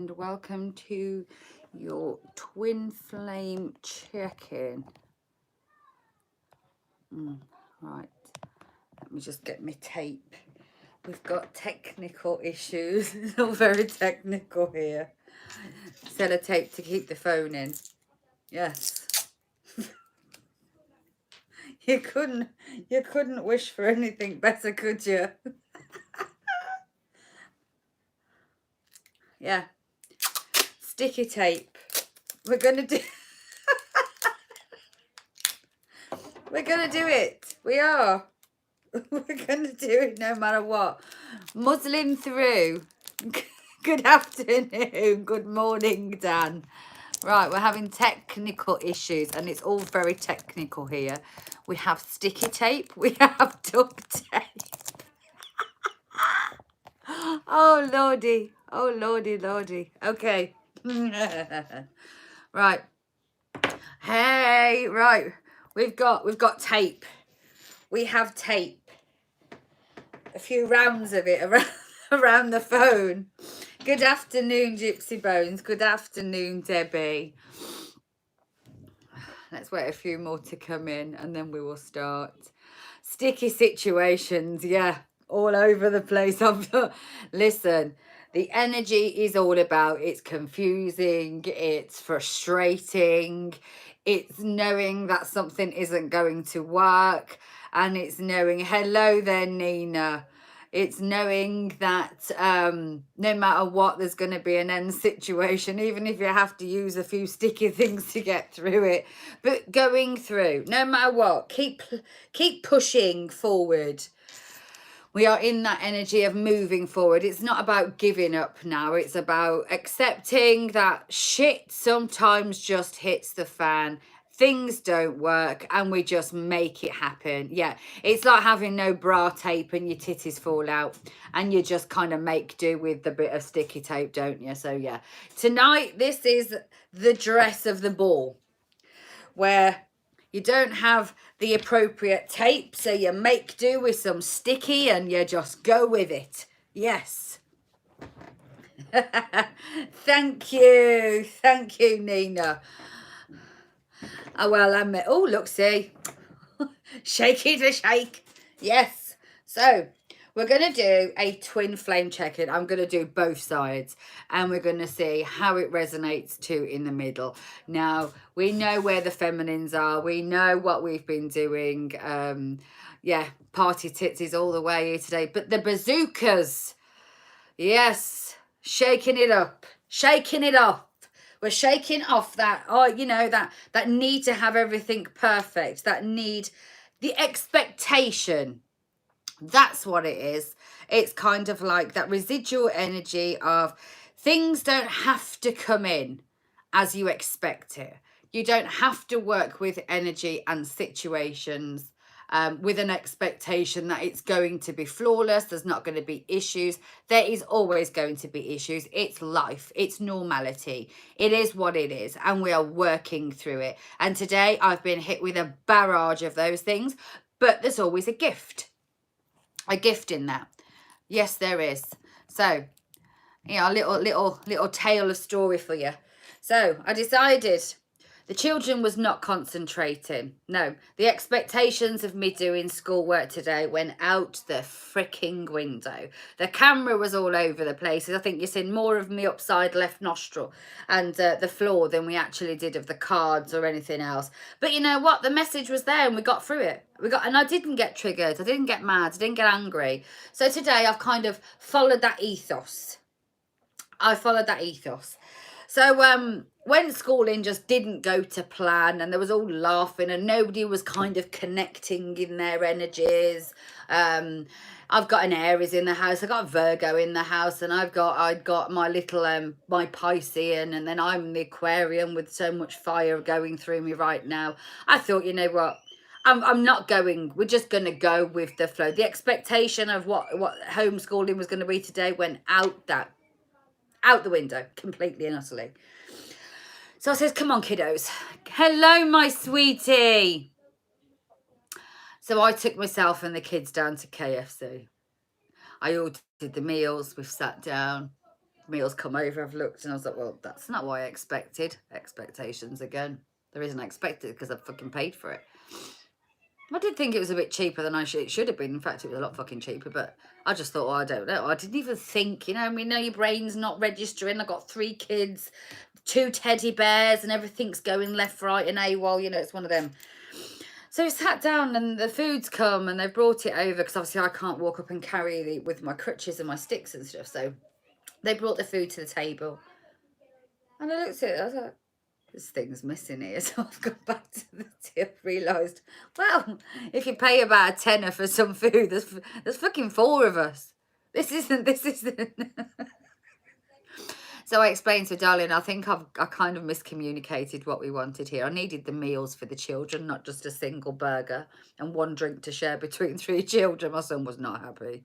welcome to your twin flame check-in. Right, let me just get my tape. We've got technical issues. It's all very technical here. Sellotape to keep the phone in. Yes. You couldn't wish for anything better, could you? Yeah. Sticky tape. We're gonna do We're gonna do it. We are. We're gonna do it no matter what. Muzzling through. Good afternoon. Good morning, Dan. Right, we're having technical issues and it's all very technical here. We have sticky tape. We have duct tape. Oh, lordy. Oh, lordy, lordy. Okay. Right. Hey, right. We've got tape. We have tape. A few rounds of it around the phone. Good afternoon, Gypsy Bones. Good afternoon, Debbie. Let's wait a few more to come in and then we will start. Sticky situations, yeah, all over the place. Listen, the energy is all about, it's confusing, it's frustrating, it's knowing that something isn't going to work, and it's knowing, hello there, Nina. It's knowing that no matter what, there's going to be an end situation, even if you have to use a few sticky things to get through it. But going through, no matter what, keep pushing forward. We are in that energy of moving forward. It's not about giving up now. It's about accepting that shit sometimes just hits the fan. Things don't work and we just make it happen. Yeah, it's like having no bra tape and your titties fall out and you just kind of make do with the bit of sticky tape, don't you? So yeah, tonight this is the dress of the ball, where you don't have the appropriate tape, so you make do with some sticky and you just go with it. Yes. Thank you, Nina. Oh well, oh look, see, shaky to shake. Yes. So we're going to do a twin flame check-in. I'm going to do both sides and we're going to see how it resonates too in the middle. Now, we know where the feminines are. We know what we've been doing. Yeah, party tits is all the way here today. But the bazookas, yes, shaking it up, shaking it off. We're shaking off that, that need to have everything perfect, that need, the expectation. That's what it is. It's kind of like that residual energy of things don't have to come in as you expect it. You don't have to work with energy and situations with an expectation that it's going to be flawless. There's not going to be issues. There is always going to be issues. It's life. It's normality. It is what it is. And we are working through it. And today I've been hit with a barrage of those things, but there's always a gift in that. Yes, there is. So, a little tale of story for you. So I decided the children was not concentrating. No, the expectations of me doing schoolwork today went out the freaking window. The camera was all over the place. I think you've seen more of me upside left nostril and the floor than we actually did of the cards or anything else. But you know what? The message was there and we got through it. And I didn't get triggered. I didn't get mad. I didn't get angry. So today I've kind of followed that ethos. So when schooling just didn't go to plan and there was all laughing and nobody was kind of connecting in their energies. I've got an Aries in the house, I've got a Virgo in the house, and I've got my little my Piscean, and then I'm the Aquarian with so much fire going through me right now. I thought, you know what? I'm not going, we're just going to go with the flow. The expectation of what homeschooling was going to be today went out the window completely and utterly. So I says, come on, kiddos. Hello, my sweetie. So I took myself and the kids down to KFC. I ordered the meals. We've sat down. meals come over, I've looked and I was like, well, that's not what I expected. Expectations again. The reason I expected it because I fucking paid for it. I did think it was a bit cheaper than it should have been. In fact, it was a lot fucking cheaper, but I just thought, oh, I don't know. I didn't even think, you know, I mean, now your brain's not registering. I've got 3 kids, 2 teddy bears, and everything's going left, right, and AWOL. You know, it's one of them. So we sat down and the food's come and they've brought it over because obviously I can't walk up and carry it with my crutches and my sticks and stuff. So they brought the food to the table. And I looked at it, I was like, this thing's missing here. So I've gone back to the tip, realised, well, if you pay about a tenner for some food, there's fucking 4 of us. This isn't. So I explained to darling, I think I kind of miscommunicated what we wanted here. I needed the meals for the children, not just a single burger and 1 drink to share between 3 children. My son was not happy.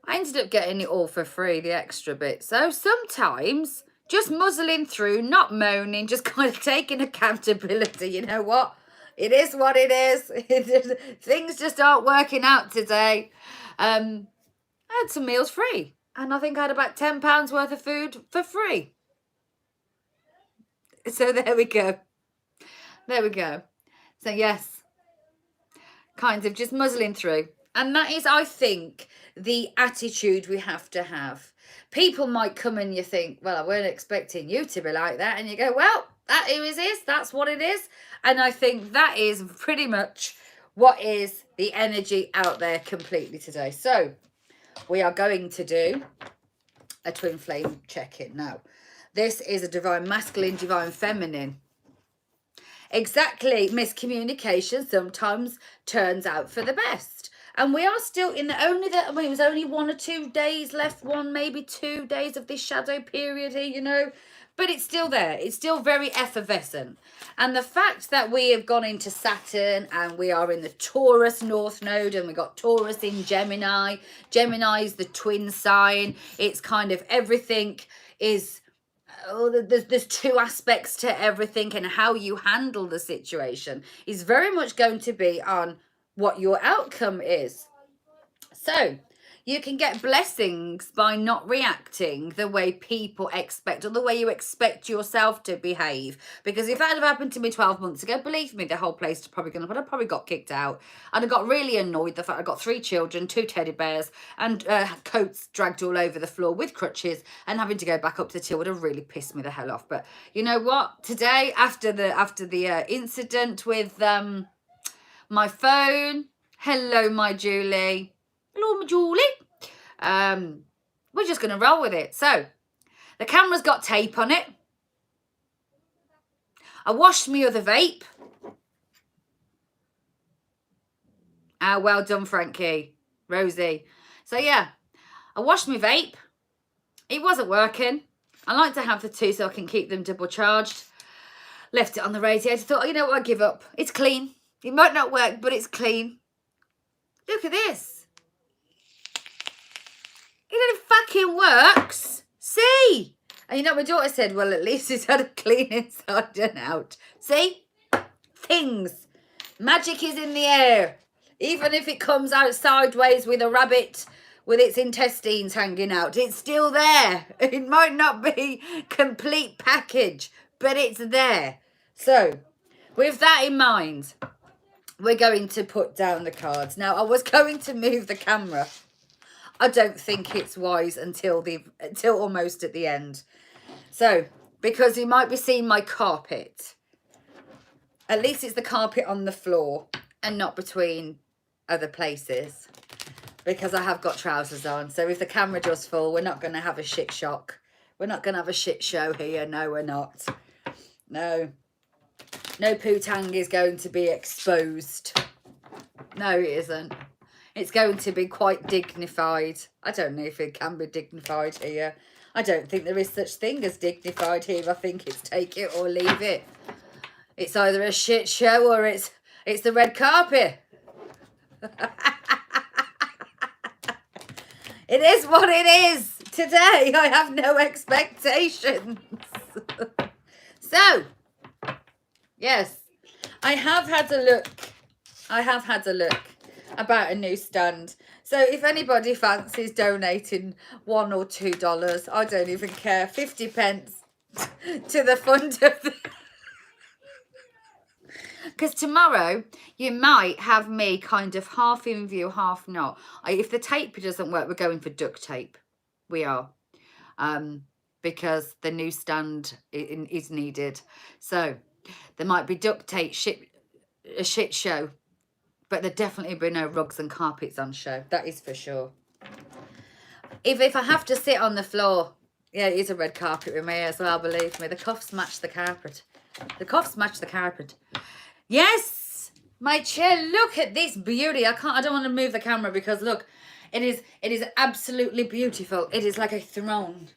I ended up getting it all for free, the extra bit. So sometimes just muzzling through, not moaning, just kind of taking accountability. You know what? It is what it is. Things just aren't working out today. I had some meals free. And I think I had about £10 worth of food for free. So there we go. There we go. So yes, kind of just muzzling through. And that is, I think, the attitude we have to have. People might come and you think, well, I weren't expecting you to be like that. And you go, well, that is, that's what it is. And I think that is pretty much what is the energy out there completely today. So we are going to do a twin flame check-in now. This is a divine masculine, divine feminine. Exactly, miscommunication sometimes turns out for the best. And we are still in it was only 1 or 2 days left, 1, maybe 2 days of this shadow period here, you know. But it's still there. It's still very effervescent. And the fact that we have gone into Saturn and we are in the Taurus North Node and we got Taurus in Gemini. Gemini is the twin sign. It's kind of everything is... Oh, there's 2 aspects to everything, and how you handle the situation is very much going to be on what your outcome is. So you can get blessings by not reacting the way people expect, or the way you expect yourself to behave. Because if that had happened to me 12 months ago, believe me, the whole place is probably going to, but I probably got kicked out. And I got really annoyed the fact I got 3 children, 2 teddy bears, and coats dragged all over the floor with crutches, and having to go back up to the till would have really pissed me the hell off. But you know what? Today, after the incident with my phone, hello, my Julie. Hello, my Julie. We're just going to roll with it. So, the camera's got tape on it. I washed my other vape. Ah, well done, Frankie. Rosie. So, yeah, I washed my vape. It wasn't working. I like to have the 2 so I can keep them double charged. Left it on the radiator. Thought, oh, you know what, I give up. It's clean. It might not work, but it's clean. Look at this. It fucking works. See? And you know, my daughter said, well, at least it's had a clean inside and out. See? Things. Magic is in the air. Even if it comes out sideways with a rabbit with its intestines hanging out, it's still there. It might not be complete package, but it's there. So, with that in mind, we're going to put down the cards. Now, I was going to move the camera. I don't think it's wise until almost at the end. So, because you might be seeing my carpet. At least it's the carpet on the floor and not between other places. Because I have got trousers on. So if the camera does fall, we're not going to have a shit shock. We're not going to have a shit show here. No, we're not. No. No poo-tang is going to be exposed. No, it isn't. It's going to be quite dignified. I don't know if it can be dignified here. I don't think there is such thing as dignified here. I think it's take it or leave it. It's either a shit show or it's the red carpet. It is what it is. Today, I have no expectations. So, yes, I have had a look. About a new stand. So if anybody fancies donating $1 or $2, I don't even care, 50 pence to the fund of the... Because tomorrow you might have me kind of half in view, half not. If the tape doesn't work, we're going for duct tape. We are. Because the new stand is needed. So there might be duct tape, a shit show. But there definitely be no rugs and carpets on show. That is for sure. If I have to sit on the floor, yeah, it is a red carpet with me as well, believe me. The cuffs match the carpet. The cuffs match the carpet. Yes, my chair, look at this beauty. I don't want to move the camera because look, it is absolutely beautiful. It is like a throne.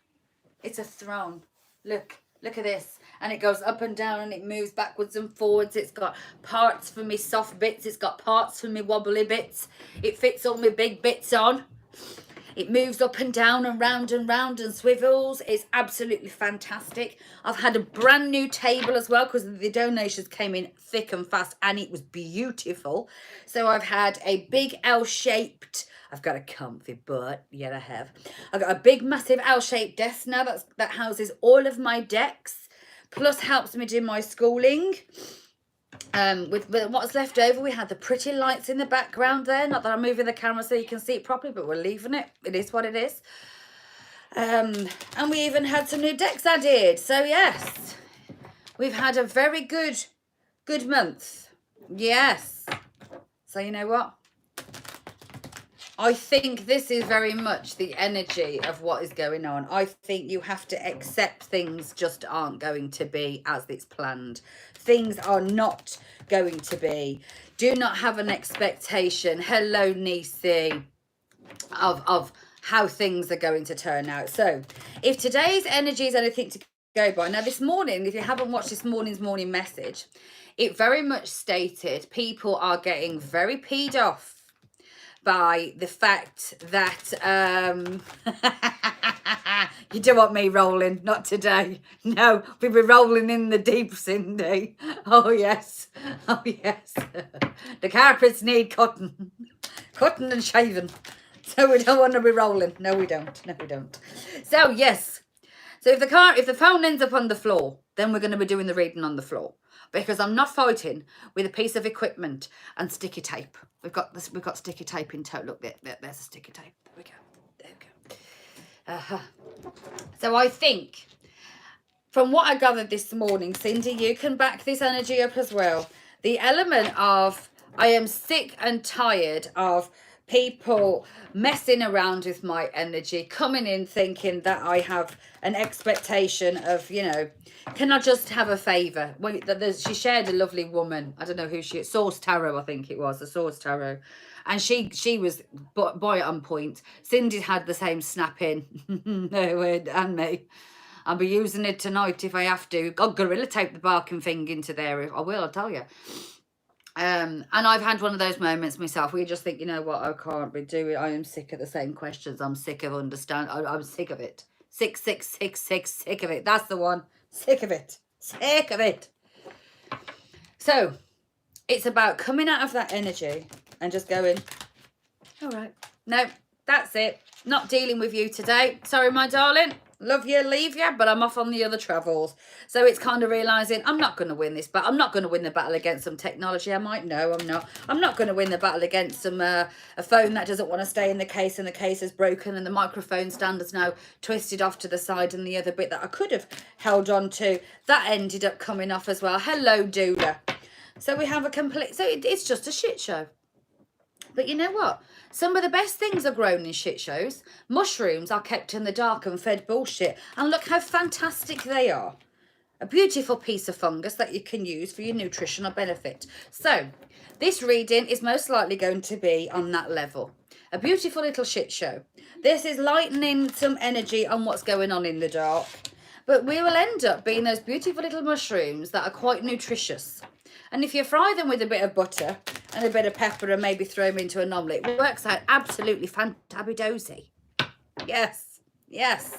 It's a throne. Look at this. And it goes up and down and it moves backwards and forwards. It's got parts for me soft bits. It's got parts for me wobbly bits. It fits all my big bits on. It moves up and down and round and swivels. It's absolutely fantastic. I've had a brand new table as well because the donations came in thick and fast and it was beautiful. So I've had a big L-shaped... I've got a comfy butt. Yeah, I have. I've got a big, massive L-shaped desk now that houses all of my decks, plus helps me do my schooling. With what's left over, we had the pretty lights in the background there. Not that I'm moving the camera so you can see it properly, but we're leaving it. It is what it is. And we even had some new decks added. So yes, we've had a very good month. Yes. So you know what? I think this is very much the energy of what is going on. I think you have to accept things just aren't going to be as it's planned. Things are not going to be. Do not have an expectation. Hello, Nisi, of how things are going to turn out. So if today's energy is anything to go by. Now this morning, if you haven't watched this morning's morning message, it very much stated people are getting very peed off by the fact that you don't want me rolling, not today. No, we'll be rolling in the deep, Cindy. Oh yes, oh yes. The carpets need cutting and shaving, so we don't want to be rolling. No, we don't. No, we don't. So yes, so if the phone ends up on the floor, then we're going to be doing the reading on the floor. Because I'm not fighting with a piece of equipment and sticky tape. We've got sticky tape in tow. Look, there's a sticky tape. There we go. There we go. So I think, from what I gathered this morning, Cindy, you can back this energy up as well. The element of, I am sick and tired of people messing around with my energy, coming in thinking that I have an expectation of, you know, can I just have a favour? Well, she shared a lovely woman. I don't know who she is. Source Tarot, I think it was. The Source Tarot. And she was boy on point. Cindy had the same snap in. And me. I'll be using it tonight if I have to. I'll gorilla tape the barking thing into there. I will, I'll tell you. And I've had one of those moments myself where you just think, you know what, I can't be doing. I am sick of the same questions. I'm sick of I'm sick of it. Sick of it. That's the one. Sick of it. Sick of it. So it's about coming out of that energy and just going, all right, no, that's it. Not dealing with you today. Sorry, my darling. Love you, leave you, but I'm off on the other travels. So it's kind of realising I'm not going to win this, but I'm not going to win the battle against some technology. I might know I'm not. I'm not going to win the battle against some a phone that doesn't want to stay in the case and the case is broken and the microphone stand is now twisted off to the side and the other bit that I could have held on to, that ended up coming off as well. Hello, Doula. So we have a complete... So it's just a shit show. But you know what? Some of the best things are grown in shit shows. Mushrooms are kept in the dark and fed bullshit. And look how fantastic they are. A beautiful piece of fungus that you can use for your nutritional benefit. So, this reading is most likely going to be on that level. A beautiful little shit show. This is lightening some energy on what's going on in the dark. But we will end up being those beautiful little mushrooms that are quite nutritious. And if you fry them with a bit of butter and a bit of pepper and maybe throw them into an omelette, it works out absolutely fantabby-dozy. Yes, Yes.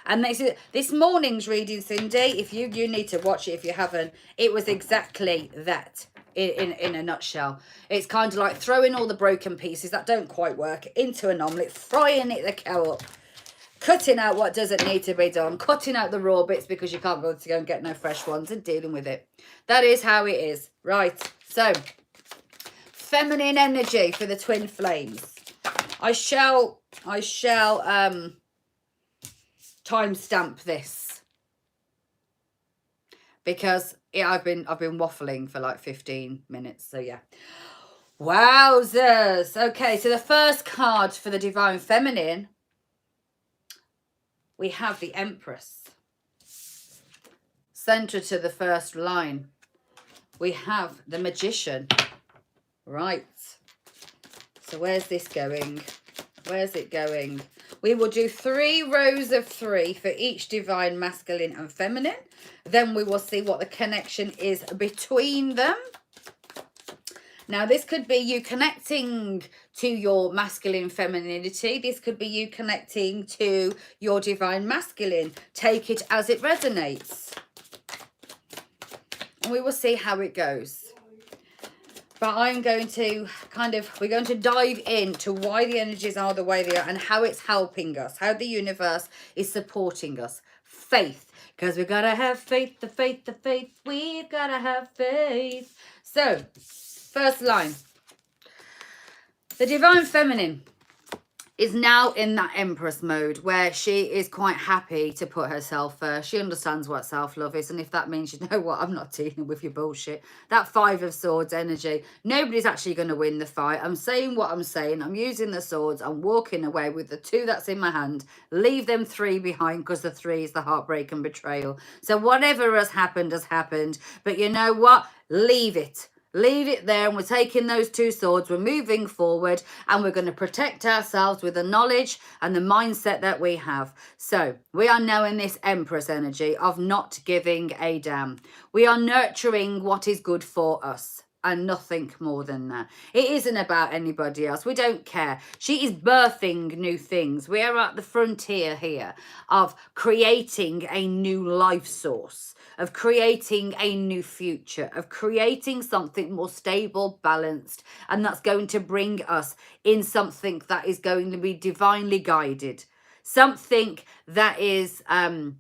And this morning's reading, Cindy, if you need to watch it if you haven't, it was exactly that in a nutshell. It's kind of like throwing all the broken pieces that don't quite work into an omelette, frying it the cow up, cutting out what doesn't need to be done, cutting out the raw bits because you can't go and get no fresh ones, and dealing with it. That is how it is. Right. So, feminine energy for the twin flames. I shall timestamp this because I've been waffling for like 15 minutes. So yeah. Wowzers. Okay, so the first card for the divine feminine, we have the Empress. Center to the first line, we have the Magician. Right. So where's this going? Where's it going? We will do 3 rows of 3 for each divine masculine and feminine. Then we will see what the connection is between them. Now, this could be you connecting to your masculine femininity. This could be you connecting to your divine masculine. Take it as it resonates. And we will see how it goes. But I'm going to we're going to dive into why the energies are the way they are and how it's helping us, how the universe is supporting us. Faith, because we've got to have faith, the faith, the faith. We've got to have faith. So, first line. The divine feminine is now in that Empress mode where she is quite happy to put herself first. She understands what self-love is. And if that means, you know what, I'm not dealing with your bullshit. That 5 of Swords energy, nobody's actually going to win the fight. I'm saying what I'm saying. I'm using the swords. I'm walking away with the 2 that's in my hand. Leave them 3 behind because the 3 is the heartbreak and betrayal. So whatever has happened has happened. But you know what? Leave it. Leave it there, and we're taking those 2 swords, we're moving forward, and we're going to protect ourselves with the knowledge and the mindset that we have. So we are now in this Empress energy of not giving a damn. We are nurturing what is good for us and nothing more than that. It isn't about anybody else. We don't care. She is birthing new things. We are at the frontier here of creating a new life source, of creating a new future, of creating something more stable, balanced, and that's going to bring us in something that is going to be divinely guided. Something that is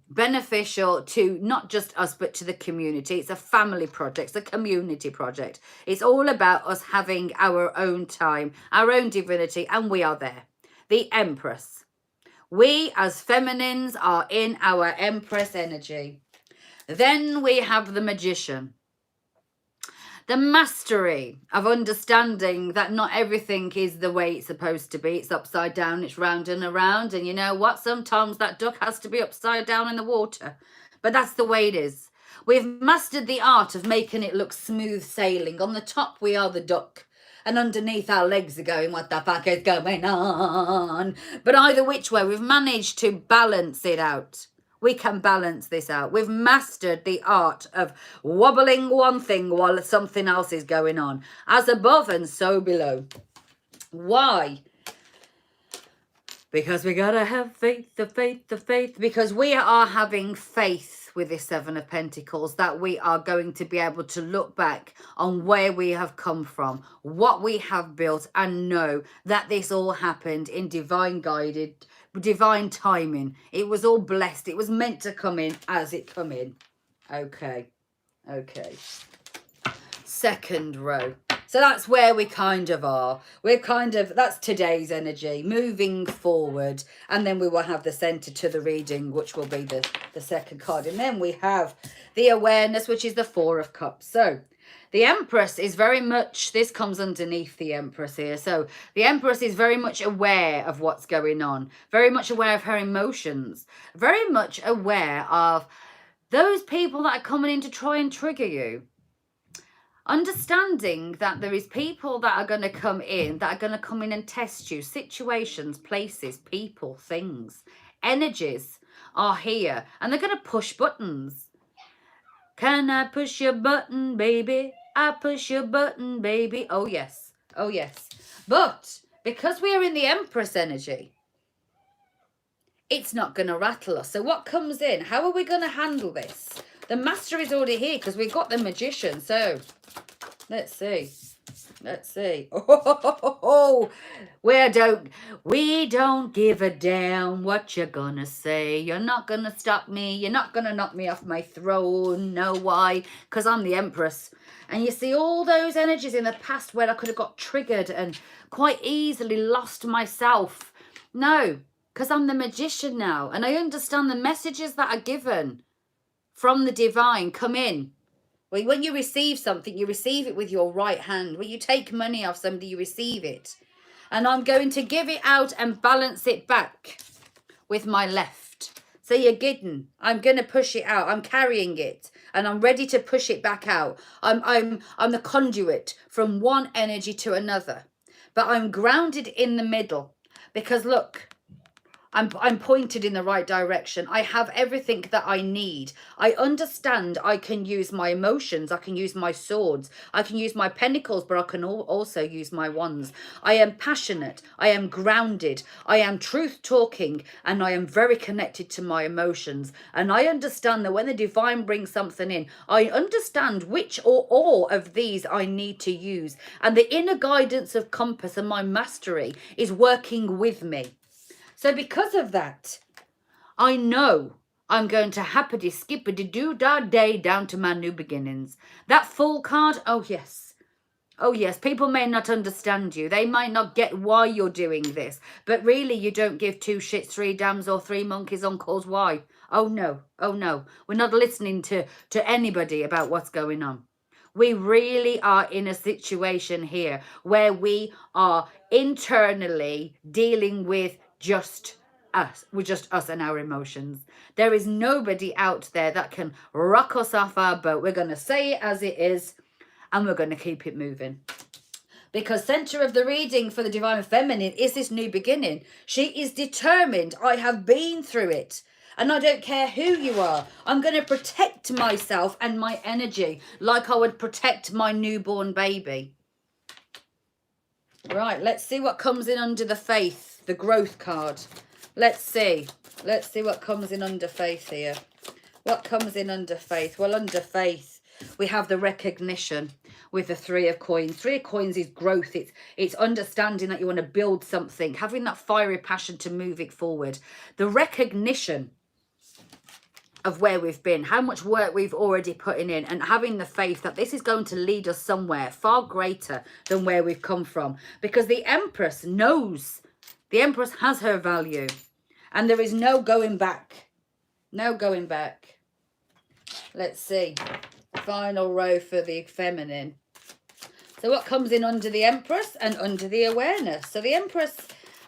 beneficial to not just us, but to the community. It's a family project. It's a community project. It's all about us having our own time, our own divinity, and we are there. The Empress. We as feminines are in our Empress energy. Then we have the Magician. The mastery of understanding that not everything is the way it's supposed to be. It's upside down, it's round and around. And you know what? Sometimes that duck has to be upside down in the water. But that's the way it is. We've mastered the art of making it look smooth sailing. On the top, we are the duck. And underneath, our legs are going, what the fuck is going on? But either which way, we've managed to balance it out. We can balance this out. We've mastered the art of wobbling one thing while something else is going on. As above and so below. Why? Because we got to have faith, the faith, the faith. Because we are having faith with this 7 of Pentacles that we are going to be able to look back on where we have come from, what we have built, and know that this all happened in divine timing. It was all blessed. It was meant to come in as it come in. Okay. Second row. So that's where we kind of are. That's today's energy, moving forward. And then we will have the center to the reading, which will be the second card. And then we have the awareness, which is the 4 of Cups. So the Empress is very much, this comes underneath the Empress here. So the Empress is very much aware of what's going on, very much aware of her emotions, very much aware of those people that are coming in to try and trigger you. Understanding that there is people that are going to come in, and test you. Situations, places, people, things, energies are here. And they're going to push buttons. Can I push your button, baby? I push your button, baby. Oh, yes. Oh, yes. But because we are in the Empress energy, it's not going to rattle us. So what comes in? How are we going to handle this? The Master is already here because we've got the Magician. So let's see. Let's see. Oh, we don't give a damn what you're gonna say. You're not gonna stop me. You're not gonna knock me off my throne. No, why? Because I'm the Empress. And you see all those energies in the past where I could have got triggered and quite easily lost myself. No, because I'm the Magician now. And I understand the messages that are given from the divine come in. Well, when you receive something, you receive it with your right hand. When you take money off somebody, you receive it. And I'm going to give it out and balance it back with my left. So you're kidding. I'm going to push it out. I'm carrying it and I'm ready to push it back out. I'm the conduit from one energy to another. But I'm grounded in the middle because look, I'm pointed in the right direction. I have everything that I need. I understand I can use my emotions. I can use my swords. I can use my pentacles, but I can also use my wands. I am passionate. I am grounded. I am truth talking, and I am very connected to my emotions. And I understand that when the divine brings something in, I understand which or all of these I need to use. And the inner guidance of compass and my mastery is working with me. So because of that, I know I'm going to happily skippity-doo-dah-day down to my new beginnings. That Fool card, oh yes. Oh yes, people may not understand you. They might not get why you're doing this. But really, you don't give two shits, three damns or three monkeys on calls why. Oh no, oh no. We're not listening to anybody about what's going on. We really are in a situation here where we are internally dealing with just us. We're just us and our emotions. There is nobody out there that can rock us off our boat. We're going to say it as it is and we're going to keep it moving. Because center of the reading for the Divine Feminine is this new beginning. She is determined. I have been through it. And I don't care who you are. I'm going to protect myself and my energy like I would protect my newborn baby. Right, let's see what comes in under the faith, the growth card. Let's see. Let's see what comes in under faith here. What comes in under faith? Well, under faith, we have the recognition with the Three of Coins. Three of Coins is growth. It's understanding that you want to build something, having that fiery passion to move it forward. The recognition of where we've been, how much work we've already put in, and having the faith that this is going to lead us somewhere far greater than where we've come from. Because the Empress knows, the Empress has her value, and there is no going back. No going back. Let's see. Final row for the feminine. So what comes in under the Empress and under the awareness? So the Empress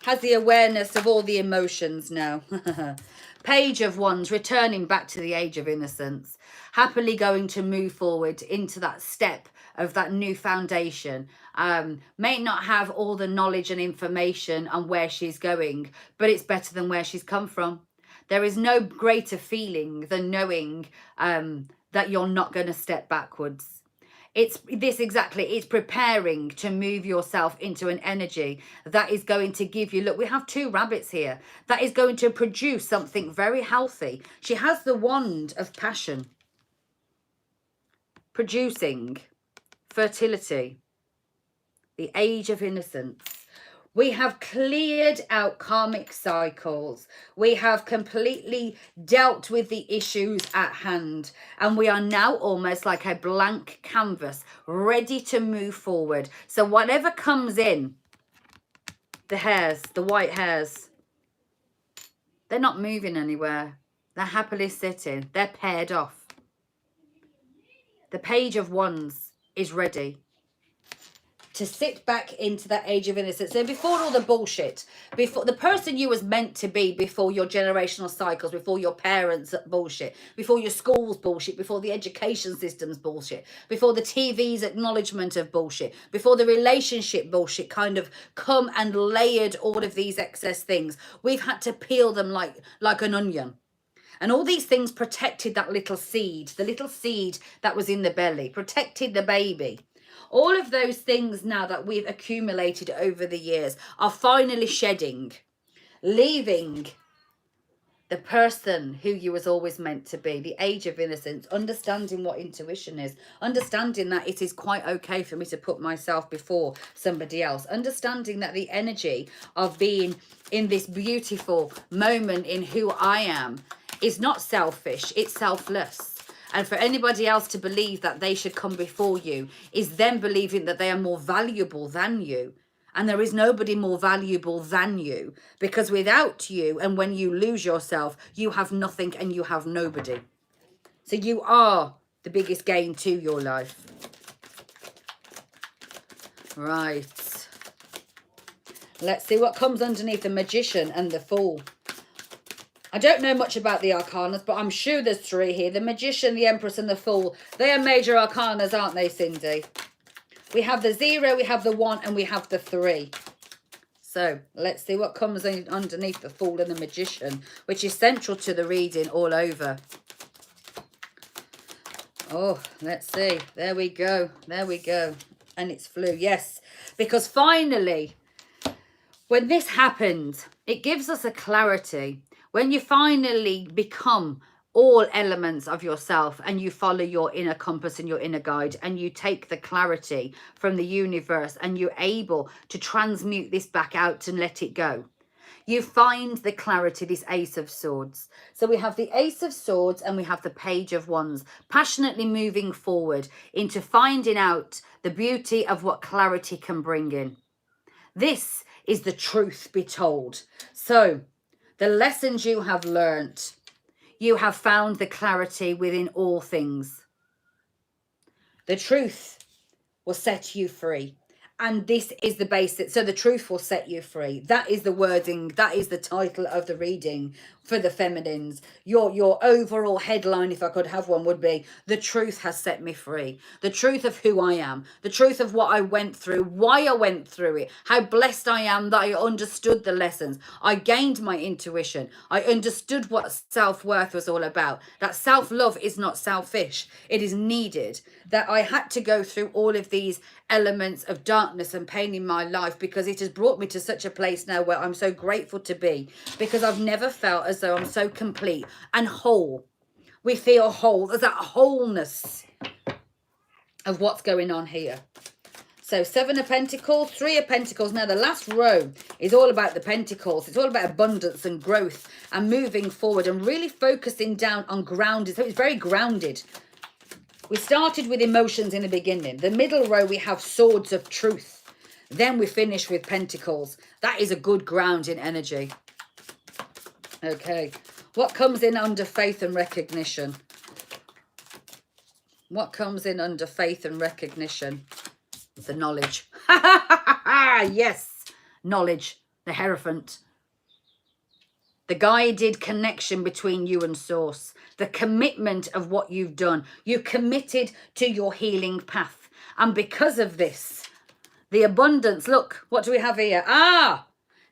has the awareness of all the emotions now. Page of Wands, returning back to the age of innocence, happily going to move forward into that step of that new foundation. May not have all the knowledge and information on where she's going, but it's better than where she's come from. There is no greater feeling than knowing that you're not going to step backwards. It's this exactly. It's preparing to move yourself into an energy that is going to give you, look, we have two rabbits here, that is going to produce something very healthy. She has the wand of passion, producing fertility, the age of innocence. We have cleared out karmic cycles. We have completely dealt with the issues at hand. And we are now almost like a blank canvas, ready to move forward. So whatever comes in, the hairs, the white hairs, they're not moving anywhere. They're happily sitting. They're paired off. The Page of Wands is ready to sit back into that age of innocence. So before all the bullshit, before the person you was meant to be, before your generational cycles, before your parents bullshit, before your school's bullshit, before the education system's bullshit, before the TV's acknowledgement of bullshit, before the relationship bullshit kind of come and layered all of these excess things, we've had to peel them like an onion. And all these things protected that little seed, the little seed that was in the belly, protected the baby. All of those things now that we've accumulated over the years are finally shedding, leaving the person who you was always meant to be, the age of innocence, understanding what intuition is, understanding that it is quite okay for me to put myself before somebody else, understanding that the energy of being in this beautiful moment in who I am is not selfish, it's selfless. And for anybody else to believe that they should come before you is them believing that they are more valuable than you. And there is nobody more valuable than you, because without you, and when you lose yourself, you have nothing and you have nobody. So you are the biggest gain to your life. Right. Let's see what comes underneath the Magician and the Fool. I don't know much about the Arcanas, but I'm sure there's three here. The Magician, the Empress and the Fool. They are major Arcanas, aren't they, Cindy? We have the 0, we have the 1, and we have the 3. So let's see what comes in underneath the Fool and the Magician, which is central to the reading all over. Oh, let's see. There we go. There we go. And it's flew. Yes. Because finally, when this happens, it gives us a clarity. When you finally become all elements of yourself and you follow your inner compass and your inner guide and you take the clarity from the universe and you're able to transmute this back out and let it go, you find the clarity, this Ace of Swords. So we have the Ace of Swords and we have the Page of Wands, passionately moving forward into finding out the beauty of what clarity can bring in. This is the truth be told. So the lessons you have learnt, you have found the clarity within all things. The truth will set you free. And this is the basic. So the truth will set you free. That is the wording. That is the title of the reading for the feminines. Your overall headline, if I could have one, would be, the truth has set me free. The truth of who I am. The truth of what I went through, why I went through it, how blessed I am that I understood the lessons. I gained my intuition. I understood what self-worth was all about. That self-love is not selfish. It is needed. That I had to go through all of these elements of darkness and pain in my life, because it has brought me to such a place now where I'm so grateful to be, because I've never felt as though I'm so complete and whole. We feel whole. There's that wholeness of what's going on here. So 7 of Pentacles, 3 of Pentacles. Now the last row is all about the Pentacles. It's all about abundance and growth and moving forward and really focusing down on grounded. So it's very grounded. We started with emotions in the beginning. The middle row, we have Swords of Truth. Then we finish with Pentacles. That is a good grounding energy. Okay. What comes in under Faith and Recognition? What comes in under Faith and Recognition? The knowledge. Yes. Knowledge. The Hierophant. The guided connection between you and Source. The commitment of what you've done. You committed to your healing path. And because of this, the abundance. Look, what do we have here?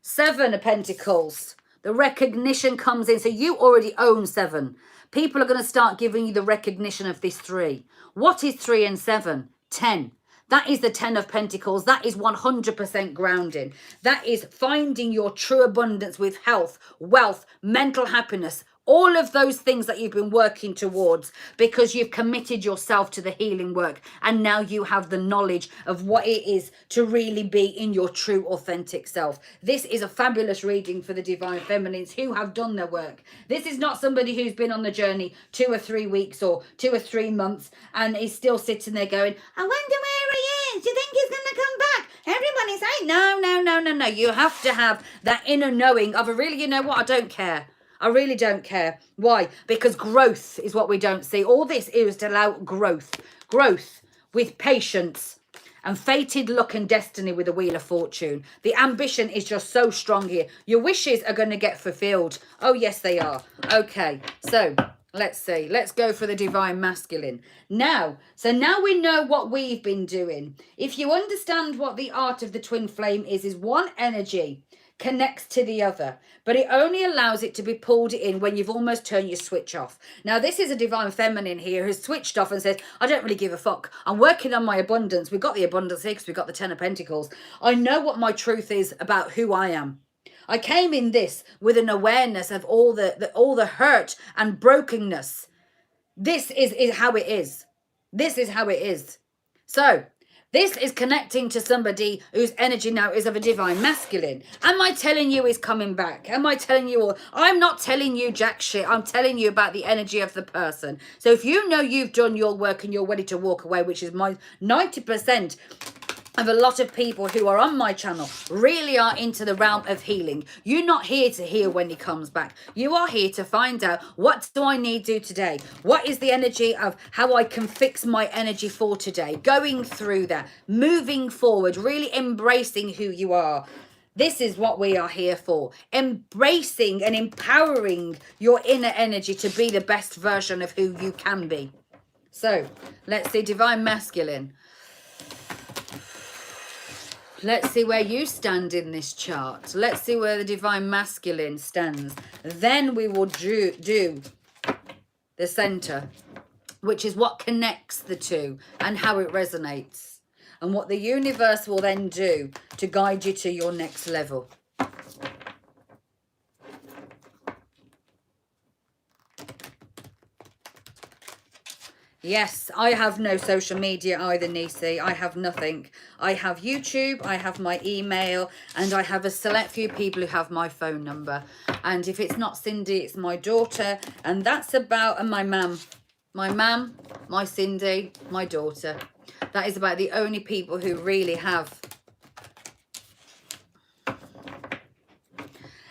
7 of Pentacles. The recognition comes in. So you already own 7. People are going to start giving you the recognition of this 3. What is 3 and 7? 10. That is the 10 of Pentacles. That is 100% grounding. That is finding your true abundance with health, wealth, mental happiness, all of those things that you've been working towards, because you've committed yourself to the healing work. And now you have the knowledge of what it is to really be in your true authentic self. This is a fabulous reading for the Divine Feminines who have done their work. This is not somebody who's been on the journey 2 or 3 weeks or 2 or 3 months and is still sitting there going, I wonder where he is. Do you think he's going to come back? Everybody's saying, no. You have to have that inner knowing of a really, you know what, I don't care. I really don't care. Why? Because growth is what we don't see. All this is to allow growth. Growth with patience and fated luck and destiny with the Wheel of Fortune. The ambition is just so strong here. Your wishes are going to get fulfilled. Oh, yes, they are. Okay, so let's see. Let's go for the Divine Masculine. Now we know what we've been doing. If you understand what the art of the twin flame is one energy connects to the other, but it only allows it to be pulled in when you've almost turned your switch off. Now this is a Divine Feminine here who's switched off and says, I don't really give a fuck. I'm working on my abundance. We've got the abundance here because we've got the 10 of Pentacles. I know what my truth is about who I am. I came in this with an awareness of all the hurt and brokenness. This is how it is. This is how it is. So this is connecting to somebody whose energy now is of a divine masculine. Am I telling you he's coming back? Am I telling you all? I'm not telling you jack shit. I'm telling you about the energy of the person. So if you know you've done your work and you're ready to walk away, which is my 90% of a lot of people who are on my channel really are into the realm of healing. You're not here to heal when he comes back. You are here to find out, what do I need to do today? What is the energy of how I can fix my energy for today? Going through that, moving forward, really embracing who you are. This is what we are here for. Embracing and empowering your inner energy to be the best version of who you can be. So let's see, divine masculine. Let's see where you stand in this chart. Let's see where the divine masculine stands. Then we will do the center, which is what connects the two and how it resonates. And what the universe will then do to guide you to your next level. Yes, I have no social media either, Nisi. I have nothing. I have YouTube, I have my email, and I have a select few people who have my phone number. And if it's not Cindy, it's my daughter. And that's about, and my mum. My mum, my Cindy, my daughter. That is about the only people who really have.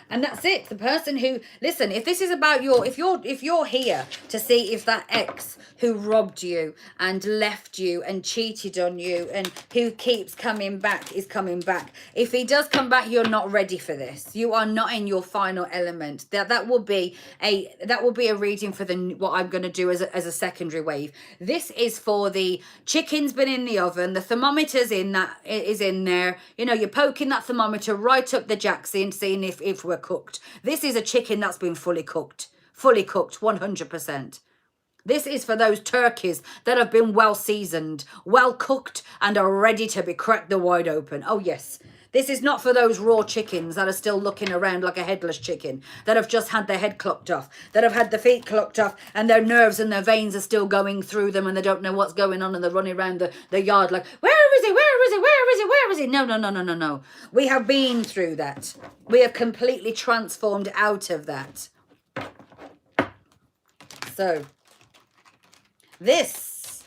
And that's it. The person who, listen, if this is about if you're here to see if that ex who robbed you and left you and cheated on you and who keeps coming back is coming back. If he does come back, you're not ready for this. You are not in your final element. That will be a reading for what I'm going to do as a secondary wave. This is for the chicken's been in the oven, the thermometer's in there. You know, you're poking that thermometer right up the jackson, seeing if we're cooked. This is a chicken that's been fully cooked 100%. This is for those turkeys that have been well seasoned, well cooked, and are ready to be cracked the wide open. Oh yes, this is not for those raw chickens that are still looking around like a headless chicken, that have just had their head clocked off, that have had the feet clocked off, and their nerves and their veins are still going through them, and they don't know what's going on, and they're running around the yard like, where is he, where is he, where is he, where is he? No. We have been through that. We have completely transformed out of that. So this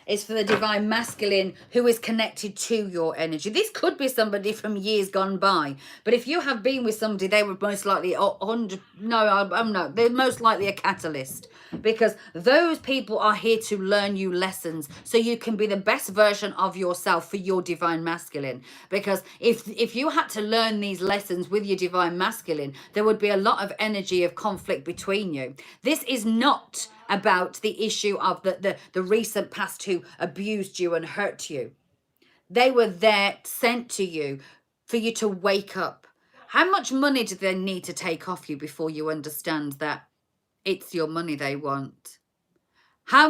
is for the divine masculine who is connected to your energy. This could be somebody from years gone by. But if you have been with somebody, they were most likely they're most likely a catalyst. Because those people are here to learn you lessons so you can be the best version of yourself for your divine masculine. Because if you had to learn these lessons with your divine masculine, there would be a lot of energy of conflict between you. This is not about the issue of the recent past who abused you and hurt you. They were there, sent to you for you to wake up. How much money do they need to take off you before you understand that it's your money they want? How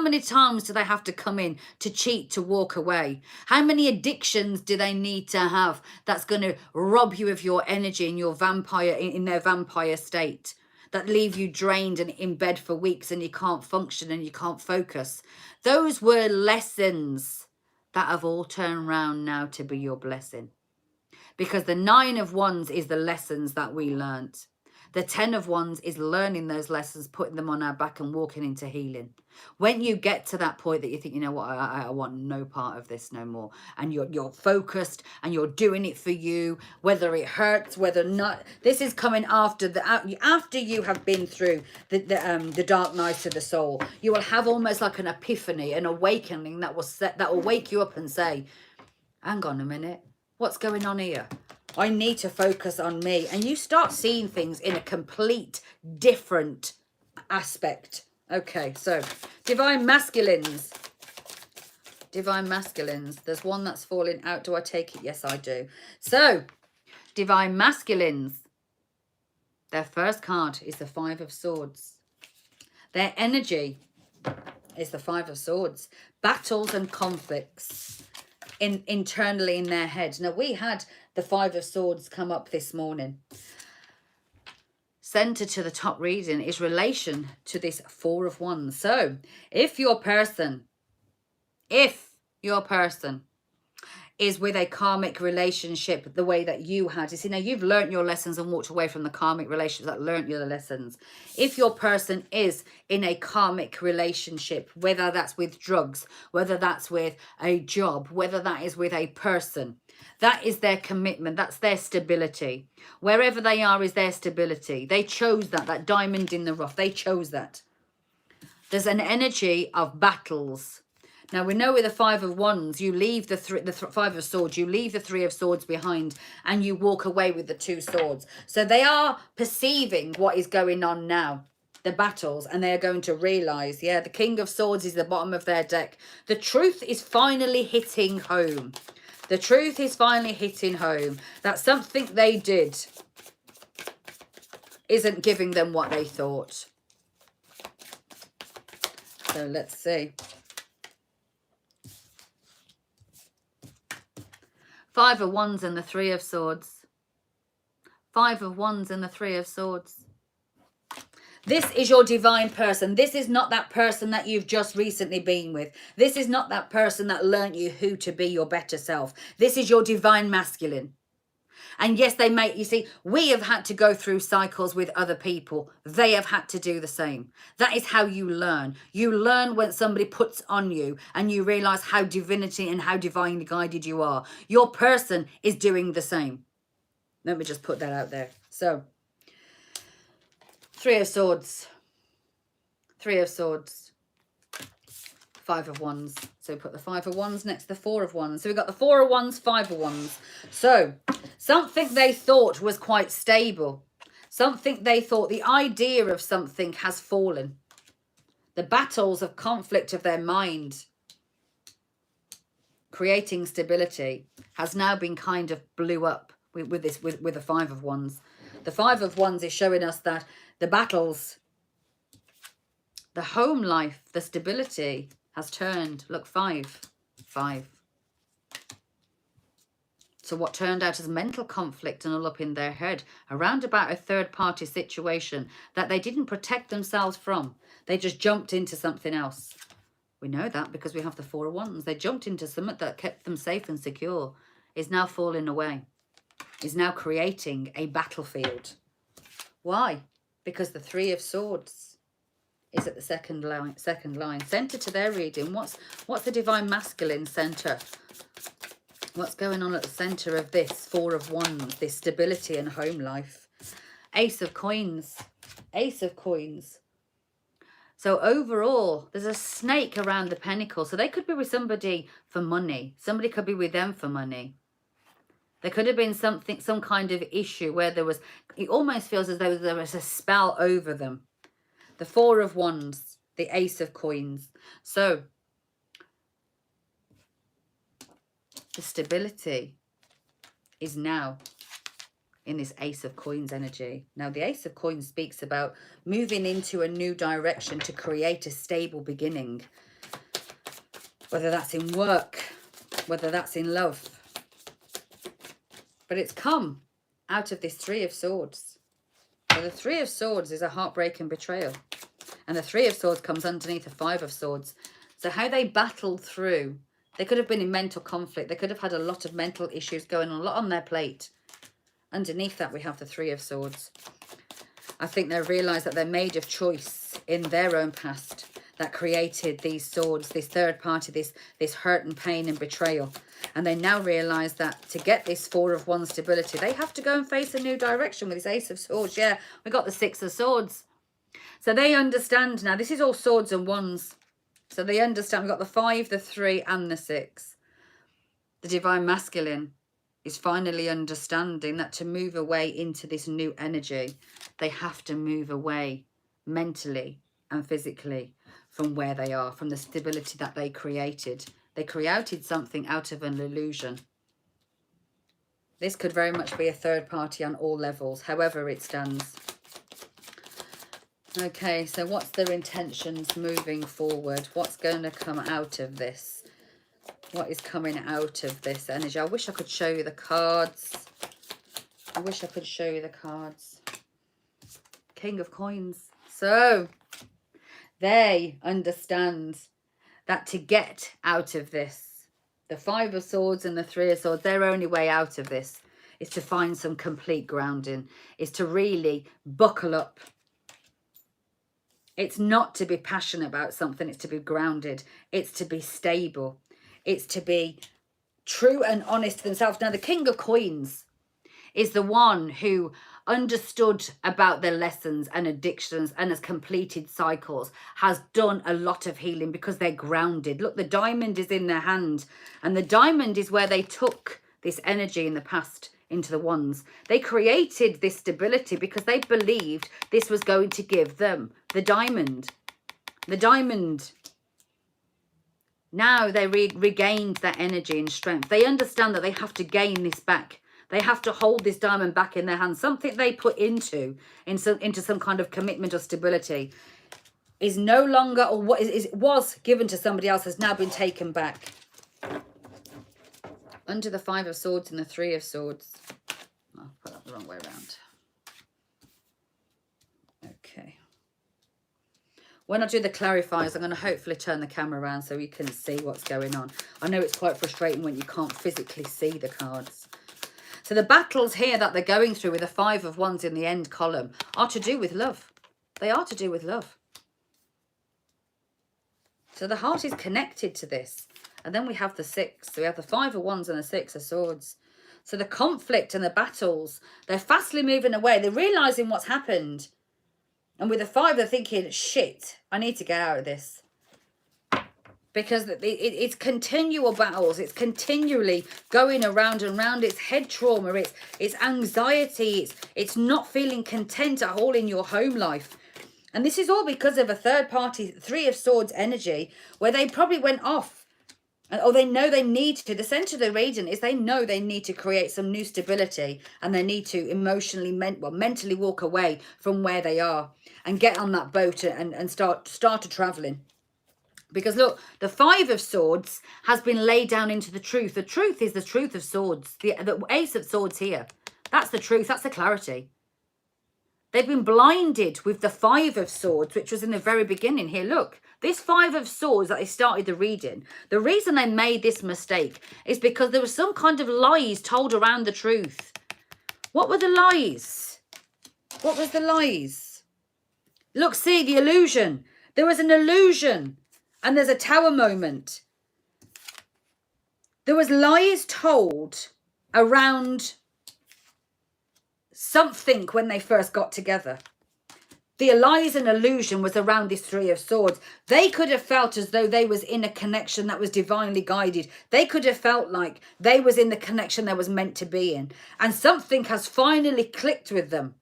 many times do they have to come in to cheat, to walk away? How many addictions do they need to have that's going to rob you of your energy and your vampire in their vampire state? That leave you drained and in bed for weeks and you can't function and you can't focus. Those were lessons that have all turned around now to be your blessing. Because the 9 of Wands is the lessons that we learnt. The 10 of Wands is learning those lessons, putting them on our back and walking into healing. When you get to that point that you think, you know what, I want no part of this no more. And you're focused and you're doing it for you, whether it hurts, whether not. This is coming after you have been through the dark night of the soul. You will have almost like an epiphany, an awakening that will wake you up and say, hang on a minute, what's going on here? I need to focus on me. And you start seeing things in a complete different aspect. Okay, so divine masculines. Divine masculines. There's one that's falling out. Do I take it? Yes, I do. So, divine masculines. Their first card is the 5 of Swords. Their energy is the 5 of Swords. Battles and conflicts internally in their head. Now, we had the Five of Swords come up this morning. Center to the top reading is relation to this Four of Wands. So if your person is with a karmic relationship the way that you had, you see, now you've learnt your lessons and walked away from the karmic relationships that learnt your lessons. If your person is in a karmic relationship, whether that's with drugs, whether that's with a job, whether that is with a person, that is their commitment, that's their stability. Wherever they are is their stability. They chose that diamond in the rough, they chose that. There's an energy of battles. Now, we know with the Five of Wands, you leave the Five of Swords, you leave the Three of Swords behind and you walk away with the Two Swords. So they are perceiving what is going on now, the battles, and they are going to realise, yeah, the King of Swords is the bottom of their deck. The truth is finally hitting home. The truth is finally hitting home that something they did isn't giving them what they thought. So let's see. Five of Wands and the Three of Swords. Five of Wands and the Three of Swords. This is your divine person. This is not that person that you've just recently been with. This is not that person that learnt you who to be your better self. This is your divine masculine. And yes, they may, you see, we have had to go through cycles with other people. They have had to do the same. That is how you learn. You learn when somebody puts on you and you realise how divinity and how divinely guided you are. Your person is doing the same. Let me just put that out there. So, Three of Swords. Three of Swords. Five of Wands. So put the Five of Wands next to the Four of Wands. So we've got the Four of Wands, Five of Wands. So something they thought was quite stable. Something they thought, the idea of something has fallen. The battles of conflict of their mind, creating stability, has now been kind of blew up with the Five of Wands. The Five of Wands is showing us that the battles, the home life, the stability has turned. Look, five. So what turned out as mental conflict and all up in their head around about a third party situation that they didn't protect themselves from. They just jumped into something else. We know that because we have the Four of Wands. They jumped into something that kept them safe and secure. Is now falling away. Is now creating a battlefield. Why? Because the Three of Swords is at the second line. Center to their reading. What's the divine masculine center? What's going on at the center of this Four of Wands, this stability and home life? Ace of Coins. Ace of Coins. So overall, there's a snake around the pentacle. So they could be with somebody for money. Somebody could be with them for money. There could have been something, some kind of issue where there was, it almost feels as though there was a spell over them. The Four of Wands, the Ace of Coins. So the stability is now in this Ace of Coins energy. Now, the Ace of Coins speaks about moving into a new direction to create a stable beginning. Whether that's in work, whether that's in love. But it's come out of this Three of Swords. So the Three of Swords is a heartbreak and betrayal. And the Three of Swords comes underneath the Five of Swords. So how they battled through, they could have been in mental conflict. They could have had a lot of mental issues going on, a lot on their plate. Underneath that, we have the Three of Swords. I think they realised that they made a choice in their own past that created these swords, this third party, this hurt and pain and betrayal. And they now realise that to get this Four of Wands stability, they have to go and face a new direction with this Ace of Swords. Yeah, we got the Six of Swords. So they understand now. This is all swords and wands. So they understand. We've got the 5, the 3 and the 6. The divine masculine is finally understanding that to move away into this new energy, they have to move away mentally and physically from where they are, from the stability that they created. They created something out of an illusion. This could very much be a third party on all levels, however it stands. Okay, so what's their intentions moving forward? What's going to come out of this? What is coming out of this energy? I wish I could show you the cards. I wish I could show you the cards. King of Coins. So they understand that to get out of this, the Five of Swords and the Three of Swords, their only way out of this is to find some complete grounding, is to really buckle up. It's not to be passionate about something, it's to be grounded, it's to be stable, it's to be true and honest to themselves. Now, the King of Coins is the one who understood about their lessons and addictions and has completed cycles, has done a lot of healing because they're grounded. Look, the diamond is in their hand, and the diamond is where they took this energy in the past into the wands. They created this stability because they believed this was going to give them the diamond. The diamond. Now they regained that energy and strength. They understand that they have to gain this back. They have to hold this diamond back in their hand. Something they put into some kind of commitment or stability is no longer, or what was given to somebody else has now been taken back. Under the Five of Swords and the Three of Swords. I'll put that the wrong way around. Okay. When I do the clarifiers, I'm going to hopefully turn the camera around so you can see what's going on. I know it's quite frustrating when you can't physically see the cards. So the battles here that they're going through with the Five of Wands in the end column are to do with love. They are to do with love. So the heart is connected to this. And then we have the Six. So we have the Five of Wands and the Six of Swords. So the conflict and the battles, they're fastly moving away. They're realising what's happened. And with the Five, they're thinking, shit, I need to get out of this. Because it's continual battles. It's continually going around and round. It's head trauma. It's anxiety. It's not feeling content at all in your home life. And this is all because of a third party, Three of Swords energy, where they probably went off. Or they know they need to. The center of the radiant is they know they need to create some new stability. And they need to emotionally, mentally walk away from where they are. And get on that boat and start traveling. Because look, the Five of Swords has been laid down into the truth. The truth is the truth of swords. The Ace of Swords here. That's the truth. That's the clarity. They've been blinded with the Five of Swords, which was in the very beginning here. Look, this Five of Swords that they started the reading, the reason they made this mistake is because there was some kind of lies told around the truth. What were the lies? What was the lies? Look, see, the illusion. There was an illusion. And there's a tower moment. There was lies told around something when they first got together. The lies and illusion was around this Three of Swords. They could have felt as though they was in a connection that was divinely guided. They could have felt like they was in the connection they was meant to be in. And something has finally clicked with them.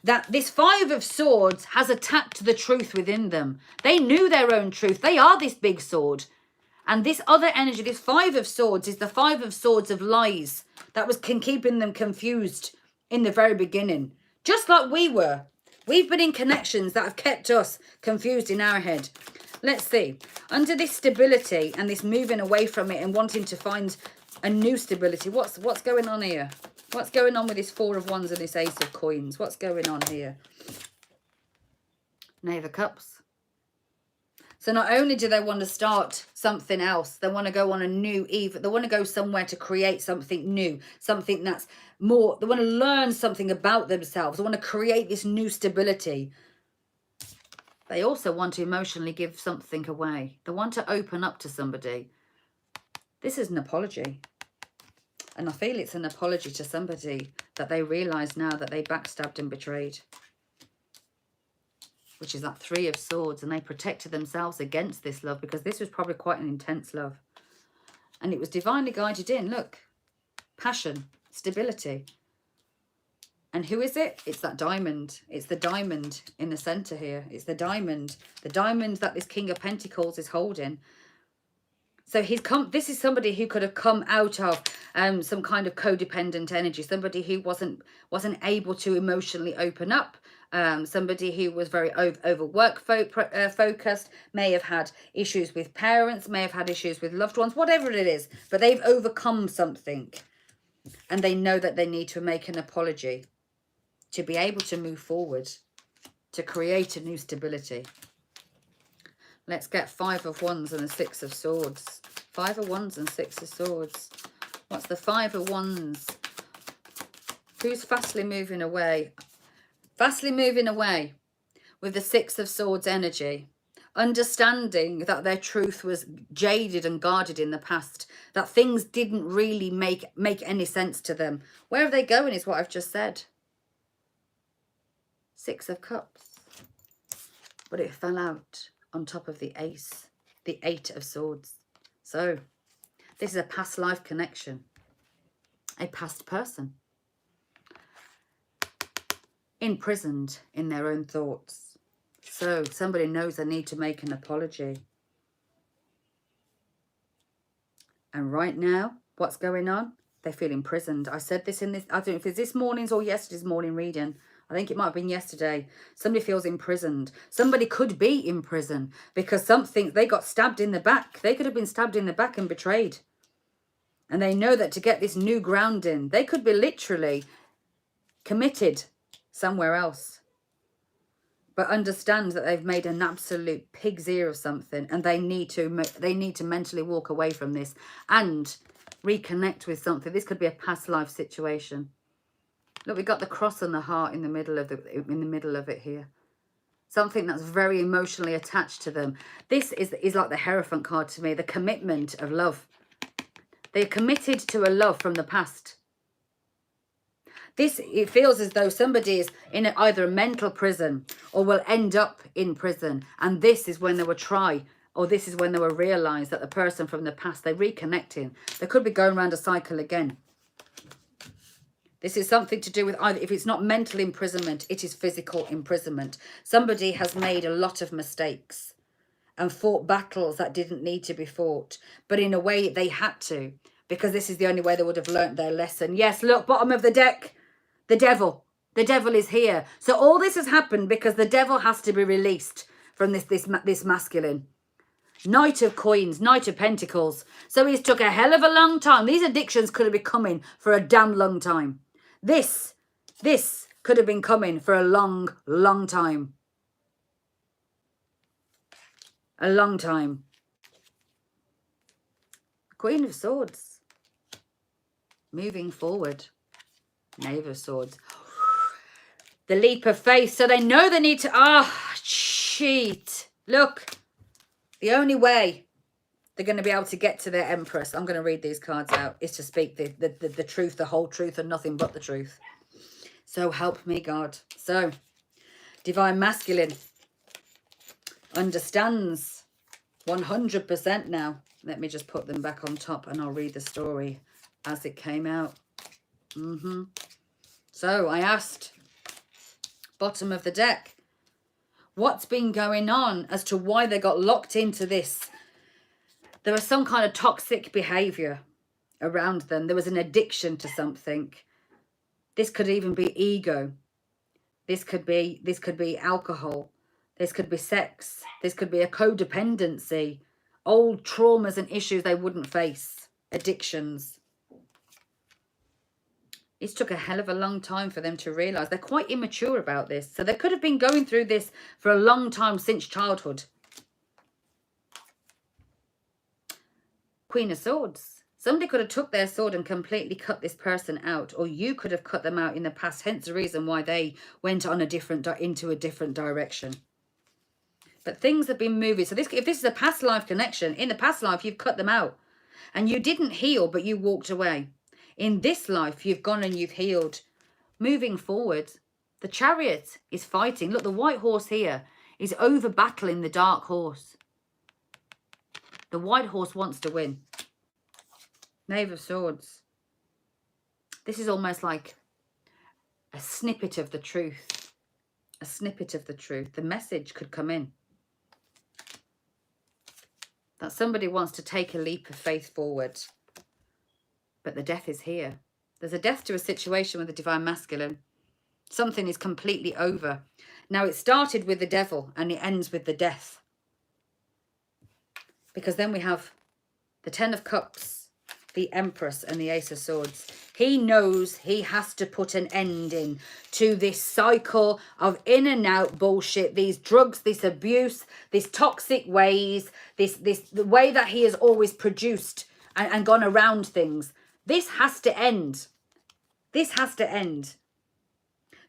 That this Five of Swords has attacked the truth within them. They knew their own truth. They are this big sword. And this other energy, this Five of Swords, is the Five of Swords of lies. That was keeping them confused in the very beginning. Just like we were. We've been in connections that have kept us confused in our head. Let's see. Under this stability and this moving away from it and wanting to find a new stability, what's going on here? What's going on with this Four of Wands and this Ace of Coins? What's going on here? Knave of Cups. So not only do they want to start something else, they want to go on a new eve. They want to go somewhere to create something new, something that's more. They want to learn something about themselves. They want to create this new stability. They also want to emotionally give something away. They want to open up to somebody. This is an apology. And I feel it's an apology to somebody that they realise now that they backstabbed and betrayed. Which is that Three of Swords. And they protected themselves against this love because this was probably quite an intense love. And it was divinely guided in. Look. Passion. Stability. And who is it? It's that diamond. It's the diamond in the centre here. It's the diamond. The diamond that this King of Pentacles is holding. So this is somebody who could have come out of some kind of codependent energy. Somebody who wasn't able to emotionally open up. Somebody who was very overwork focused. May have had issues with parents. May have had issues with loved ones. Whatever it is. But they've overcome something. And they know that they need to make an apology to be able to move forward, to create a new stability. Let's get 5 of Wands and the 6 of Swords. 5 of Wands and 6 of Swords. What's the 5 of Wands? Who's fastly moving away? Fastly moving away with the 6 of Swords energy. Understanding that their truth was jaded and guarded in the past. That things didn't really make any sense to them. Where are they going is what I've just said. 6 of Cups. But it fell out on top of the Ace. The 8 of Swords. So, this is a past life connection. A past person. Imprisoned in their own thoughts. So, somebody knows they need to make an apology. And right now, what's going on? They feel imprisoned. I said this in this, I don't know if it's this morning's or yesterday's morning reading. I think it might have been yesterday. Somebody feels imprisoned. Somebody could be in prison because something, they got stabbed in the back. They could have been stabbed in the back and betrayed. And they know that to get this new grounding, they could be literally committed somewhere else. But understand that they've made an absolute pig's ear of something, and they need to mentally walk away from this and reconnect with something. This could be a past life situation. Look, we got the cross and the heart in the middle of it here. Something that's very emotionally attached to them. This is like the Hierophant card to me, the commitment of love. They're committed to a love from the past. It feels as though somebody is in either a mental prison or will end up in prison. And this is when they will try, or this is when they will realise that the person from the past, they're reconnecting. They could be going around a cycle again. This is something to do with either, if it's not mental imprisonment, it is physical imprisonment. Somebody has made a lot of mistakes and fought battles that didn't need to be fought. But in a way, they had to, because this is the only way they would have learnt their lesson. Yes, look, bottom of the deck. The devil. The devil is here. So all this has happened because the devil has to be released from this masculine. Knight of Coins, Knight of Pentacles. So he's took a hell of a long time. These addictions could have been coming for a damn long time. This could have been coming for a long, long time. A long time. Queen of Swords. Moving forward. Knave of Swords. The leap of faith. So they know they need to... cheat. Look. The only way they're going to be able to get to their Empress, I'm going to read these cards out, is to speak the truth, the whole truth, and nothing but the truth. So help me, God. So, Divine Masculine understands 100% now. Let me just put them back on top and I'll read the story as it came out. So, I asked, bottom of the deck, what's been going on as to why they got locked into this? There was some kind of toxic behavior around them. There was an addiction to something. This could even be ego. This could be alcohol. This could be sex. This could be a codependency. Old traumas and issues they wouldn't face. Addictions. It took a hell of a long time for them to realise. They're quite immature about this. So they could have been going through this for a long time since childhood. Queen of Swords. Somebody could have took their sword and completely cut this person out. Or you could have cut them out in the past. Hence the reason why they went on into a different direction. But things have been moving. So if this is a past life connection, in the past life you've cut them out. And you didn't heal, but you walked away. In this life, you've gone and you've healed. Moving forward, the Chariot is fighting. Look, the white horse here is over battling the dark horse. The white horse wants to win. Knave of Swords. This is almost like a snippet of the truth. A snippet of the truth. The message could come in. That somebody wants to take a leap of faith forward. But the death is here. There's a death to a situation with the Divine Masculine. Something is completely over. Now, it started with the devil and it ends with the death. Because then we have the 10 of Cups the Empress and the Ace of Swords. He knows he has to put an end in to this cycle of in and out bullshit, these drugs, this abuse, this toxic ways, the way that he has always produced and gone around things. This has to end. This has to end.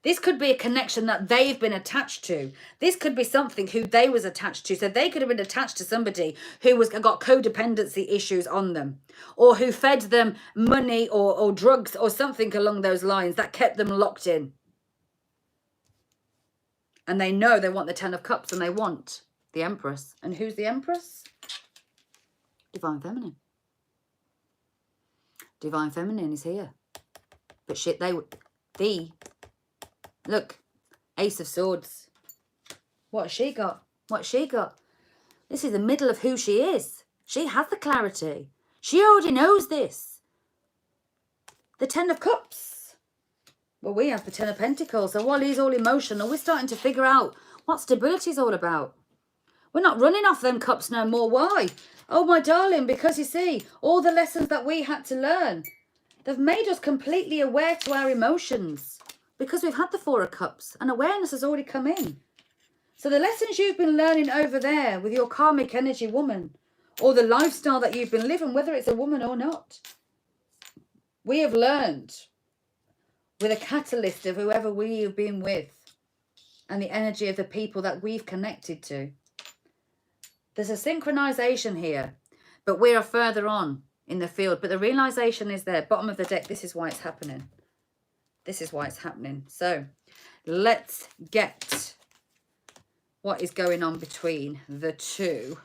This could be a connection that they've been attached to. This could be something who they was attached to. So they could have been attached to somebody who was got codependency issues on them, or who fed them money or drugs or something along those lines that kept them locked in. And they know they want the 10 of Cups and they want the Empress. And who's the Empress? Divine Feminine. Divine Feminine is here. But shit, look, Ace of Swords. What's she got? What's she got? This is the middle of who she is. She has the clarity. She already knows this. The 10 of Cups. Well, we have the 10 of Pentacles. So while he's all emotional, we're starting to figure out what stability is all about. We're not running off them cups no more. Why? Oh, my darling, because you see, all the lessons that we had to learn, they've made us completely aware to our emotions. Because we've had the 4 of Cups and awareness has already come in. So the lessons you've been learning over there with your karmic energy woman, or the lifestyle that you've been living, whether it's a woman or not, we have learned with a catalyst of whoever we have been with and the energy of the people that we've connected to. There's a synchronization here, but we are further on in the field. But the realization is there, bottom of the deck, this is why it's happening. This is why it's happening. So let's get what is going on between the two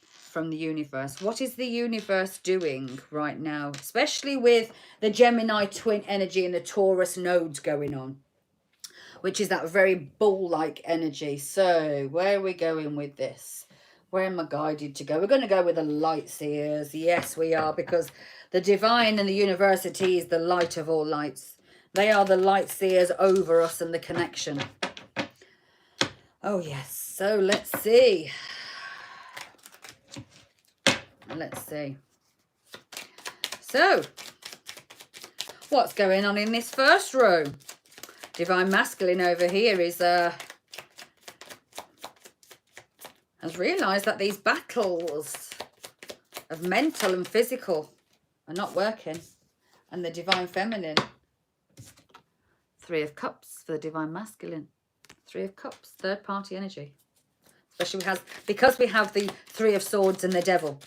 from the universe. What is the universe doing right now, especially with the Gemini twin energy and the Taurus nodes going on, which is that very bull-like energy. So where are we going with this? Where am I guided to go? We're going to go with the light seers. Yes, we are, because the divine and the university is the light of all lights. They are the light seers over us and the connection. Oh, yes. So let's see. Let's see. So, what's going on in this first row? Divine Masculine over here is has realised that these battles of mental and physical are not working. And the Divine Feminine, 3 of Cups for the Divine Masculine. 3 of Cups, third party energy. Especially because we have the 3 of Swords and the Devil.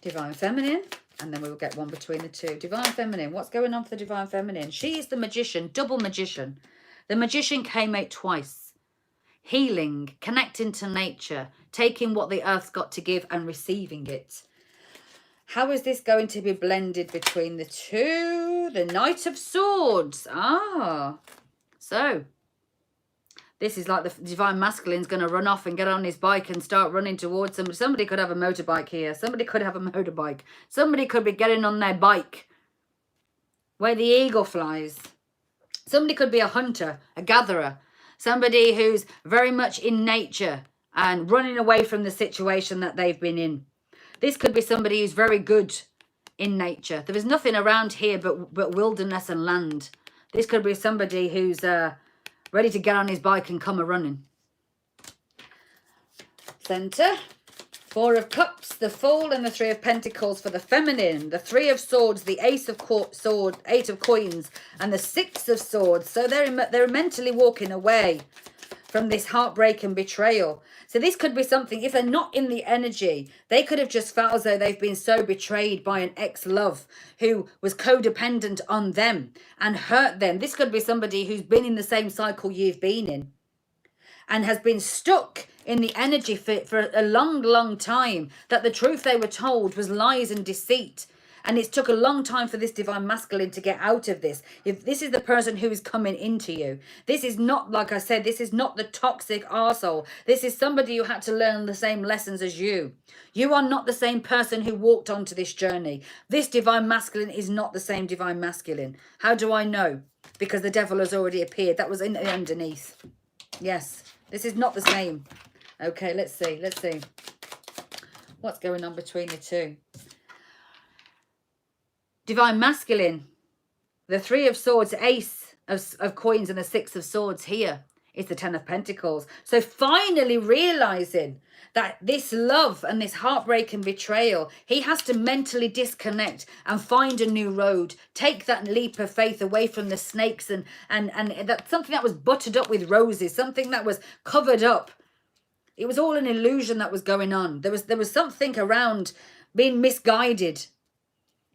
Divine Feminine, and then we will get one between the two. Divine Feminine, what's going on for the Divine Feminine? She is the Magician, double Magician. The Magician came out twice. Healing, connecting to nature, taking what the earth's got to give and receiving it. How is this going to be blended between the two? The Knight of Swords. Ah. So, this is like the Divine Masculine's going to run off and get on his bike and start running towards somebody. Somebody could have a motorbike here. Somebody could have a motorbike. Somebody could be getting on their bike where the eagle flies. Somebody could be a hunter, a gatherer. Somebody who's very much in nature and running away from the situation that they've been in. This could be somebody who's very good in nature. There is nothing around here but wilderness and land. This could be somebody who's ready to get on his bike and come a-running. Centre, 4 of Cups, the Fool and the 3 of Pentacles for the Feminine. The 3 of Swords, the Ace of Swords, 8 of Coins, and the 6 of Swords. So they're mentally walking away from this heartbreak and betrayal. So this could be something, if they're not in the energy, they could have just felt as though they've been so betrayed by an ex-love who was codependent on them and hurt them. This could be somebody who's been in the same cycle you've been in and has been stuck in the energy for a long, long time, that the truth they were told was lies and deceit. And it's took a long time for this Divine Masculine to get out of this. If this is the person who is coming into you, this is not, like I said, this is not the toxic arsehole. This is somebody who had to learn the same lessons as you. You are not the same person who walked onto this journey. This Divine Masculine is not the same Divine Masculine. How do I know? Because the Devil has already appeared. That was underneath. Yes, this is not the same. Okay, let's see. Let's see. What's going on between the two? Divine Masculine, the Three of Swords, Ace of Coins, and the Six of Swords here is the Ten of Pentacles. So finally realizing that this love and this heartbreak and betrayal, he has to mentally disconnect and find a new road. Take that leap of faith away from the snakes and that something that was buttered up with roses, something that was covered up. It was all an illusion that was going on. There was something around being misguided.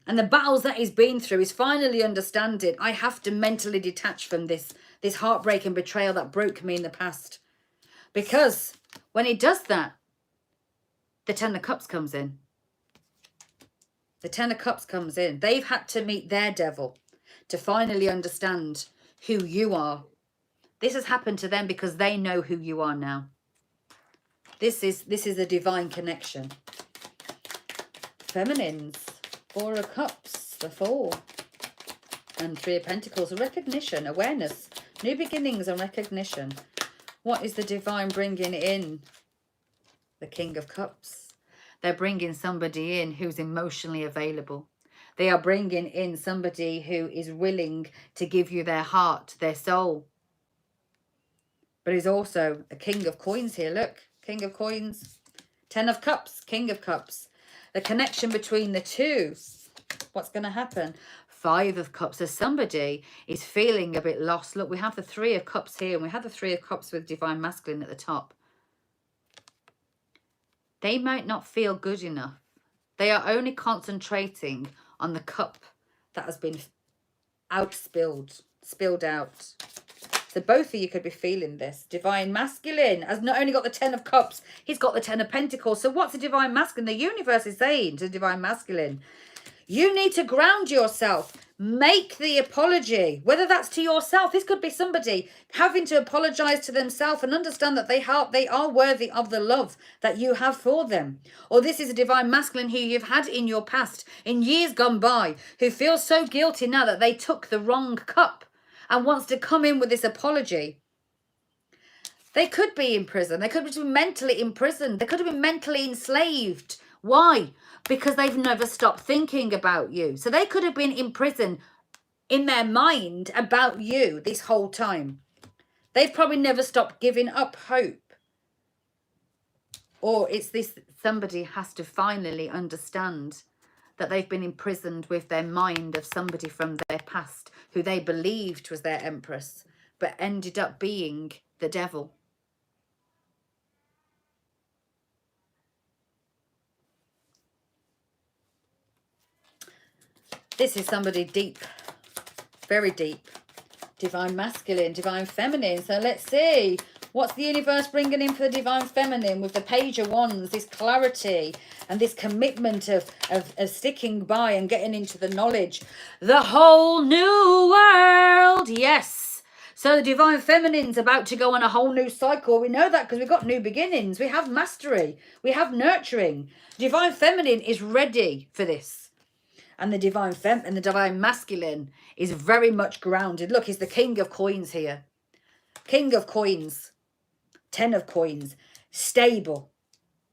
And the battles that he's been through is finally understanding, I have to mentally detach from this heartbreak and betrayal that broke me in the past. Because when he does that, the Ten of Cups comes in. The Ten of Cups comes in. They've had to meet their devil to finally understand who you are. This has happened to them because they know who you are now. This is a divine connection. Feminines. Four of Cups, the Four, and Three of Pentacles. Recognition, awareness, new beginnings and recognition. What is the divine bringing in? The King of Cups. They're bringing somebody in who's emotionally available. They are bringing in somebody who is willing to give you their heart, their soul. But is also a King of Coins here. Look, King of Coins, Ten of Cups, King of Cups. The connection between the two. What's going to happen? Five of Cups. So somebody is feeling a bit lost. Look, we have the Three of Cups here, and we have the Three of Cups with Divine Masculine at the top. They might not feel good enough. They are only concentrating on the cup that has been spilled out. So both of you could be feeling this. Divine Masculine has not only got the Ten of Cups, he's got the Ten of Pentacles. So what's the Divine Masculine? The universe is saying to the Divine Masculine, you need to ground yourself. Make the apology, whether that's to yourself. This could be somebody having to apologize to themselves and understand that they are worthy of the love that you have for them. Or this is a Divine Masculine who you've had in your past, in years gone by, who feels so guilty now that they took the wrong cup and wants to come in with this apology. They could be in prison. They could be mentally imprisoned. They could have been mentally enslaved. Why? Because they've never stopped thinking about you. So they could have been in prison in their mind about you this whole time. They've probably never stopped giving up hope. Or it's this, somebody has to finally understand that they've been imprisoned with their mind of somebody from their past who they believed was their empress, but ended up being the devil. This is somebody deep, very deep. Divine Masculine, Divine Feminine. So let's see. What's the universe bringing in for the Divine Feminine with the Page of Wands, this clarity and this commitment of sticking by and getting into the knowledge. The whole new world. Yes. So the Divine Feminine's about to go on a whole new cycle. We know that because we've got new beginnings. We have mastery. We have nurturing. Divine Feminine is ready for this. And the Divine Masculine is very much grounded. Look, he's the King of Coins here. King of Coins. Ten of Coins. Stable.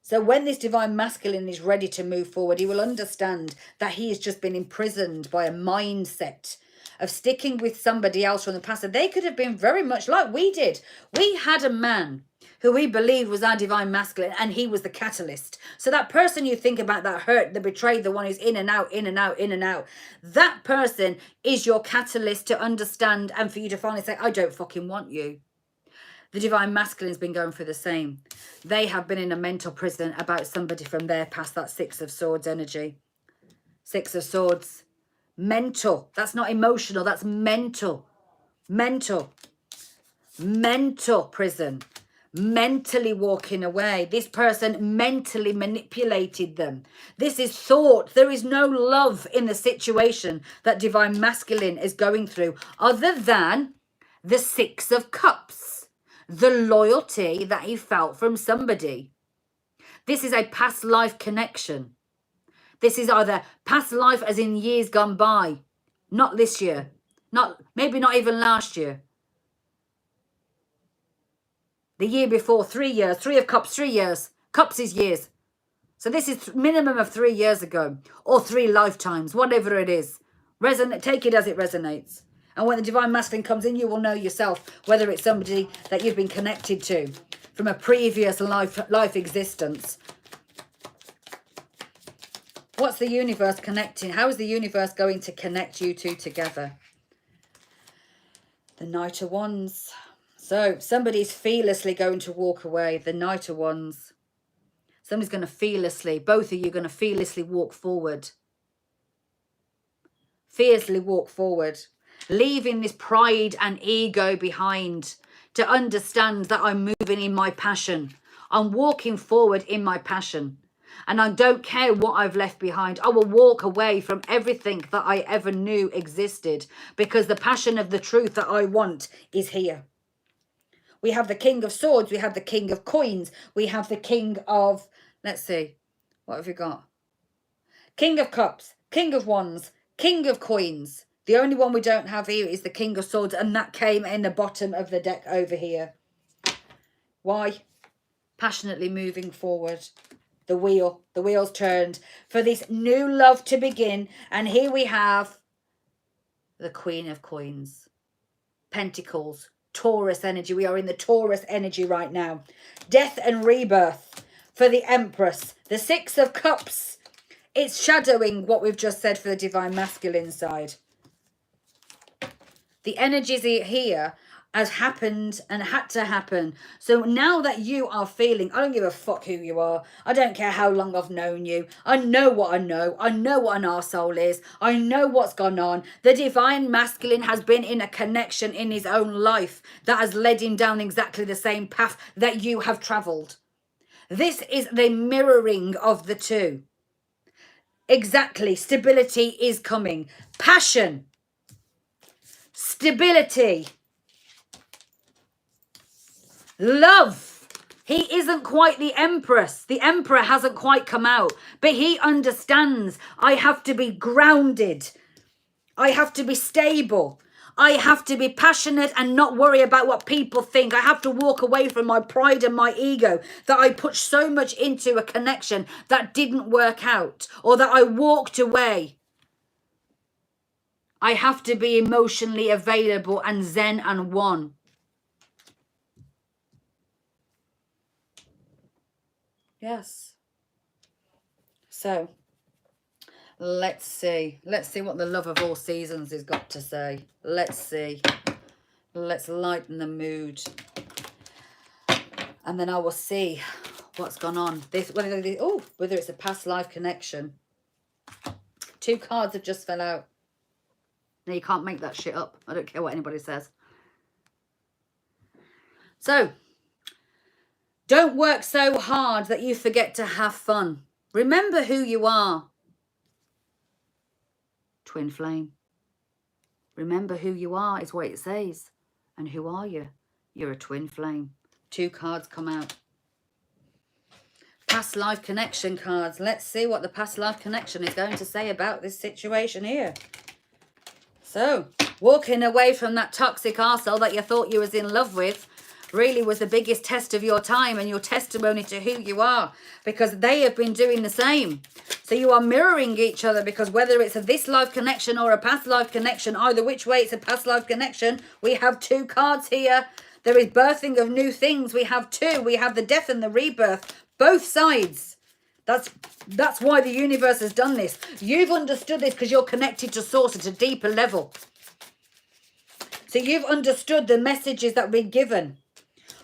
So when this Divine Masculine is ready to move forward, he will understand that he has just been imprisoned by a mindset of sticking with somebody else from the past. And they could have been very much like we did. We had a man who we believed was our Divine Masculine, and he was the catalyst. So that person you think about that hurt, the betrayed, the one who's in and out, in and out, in and out, that person is your catalyst to understand and for you to finally say, I don't fucking want you. The Divine Masculine's been going through the same. They have been in a mental prison about somebody from their past, that Six of Swords energy. Six of Swords. Mental. That's not emotional, that's mental. Mental. Mental prison. Mentally walking away. This person mentally manipulated them. This is thought. There is no love in the situation that Divine Masculine is going through other than the Six of Cups. The loyalty that he felt from somebody. This is a past life connection. This is either past life as in years gone by. Not this year. Maybe not even last year. The year before, 3 years. Three of Cups, 3 years. Cups is years. So this is minimum of 3 years ago. Or 3 lifetimes, whatever it is. Take it as it resonates. And when the divine masculine comes in, you will know yourself whether it's somebody that you've been connected to from a previous life existence. What's the universe connecting? How is the universe going to connect you two together? The Knight of Wands. So somebody's fearlessly going to walk away. The Knight of Wands. Somebody's going to fearlessly, both of you are going to fearlessly walk forward. Fiercely walk forward. Leaving this pride and ego behind to understand that I'm moving in my passion. I'm walking forward in my passion. And I don't care what I've left behind. I will walk away from everything that I ever knew existed because the passion of the truth that I want is here. We have the King of Swords. We have the King of Coins. We have the King of, let's see, what have we got? King of Cups, King of Wands, King of Coins. The only one we don't have here is the King of Swords, and that came in the bottom of the deck over here. Why? Passionately moving forward. The wheel's turned for this new love to begin. And here we have the Queen of Coins. Pentacles, Taurus energy. We are in the Taurus energy right now. Death and rebirth for the Empress. The Six of Cups. It's shadowing what we've just said for the divine masculine side. The energies here has happened and had to happen. So now that you are feeling, I don't give a fuck who you are. I don't care how long I've known you. I know what I know. I know what an arsehole is. I know what's gone on. The divine masculine has been in a connection in his own life that has led him down exactly the same path that you have travelled. This is the mirroring of the two. Exactly. Stability is coming. Passion. Stability. Love. He isn't quite the Empress. The Emperor hasn't quite come out. But he understands. I have to be grounded. I have to be stable. I have to be passionate and not worry about what people think. I have to walk away from my pride and my ego that I put so much into a connection that didn't work out or that I walked away. I have to be emotionally available and zen and one. Yes. So, let's see. Let's see what the love of all seasons has got to say. Let's see. Let's lighten the mood. And then I will see what's gone on. Whether it's a past life connection. 2 cards have just fell out. Now, you can't make that shit up. I don't care what anybody says. So, don't work so hard that you forget to have fun. Remember who you are. Twin flame. Remember who you are is what it says. And who are you? You're a twin flame. 2 cards come out. Past life connection cards. Let's see what the past life connection is going to say about this situation here. So, walking away from that toxic arsehole that you thought you was in love with really was the biggest test of your time and your testimony to who you are, because they have been doing the same. So you are mirroring each other, because whether it's a this life connection or a past life connection, either which way it's a past life connection, we have 2 cards here. There is birthing of new things. We have 2. We have the death and the rebirth. Both sides. That's why the universe has done this. You've understood this because you're connected to source at a deeper level. So you've understood the messages that have been given.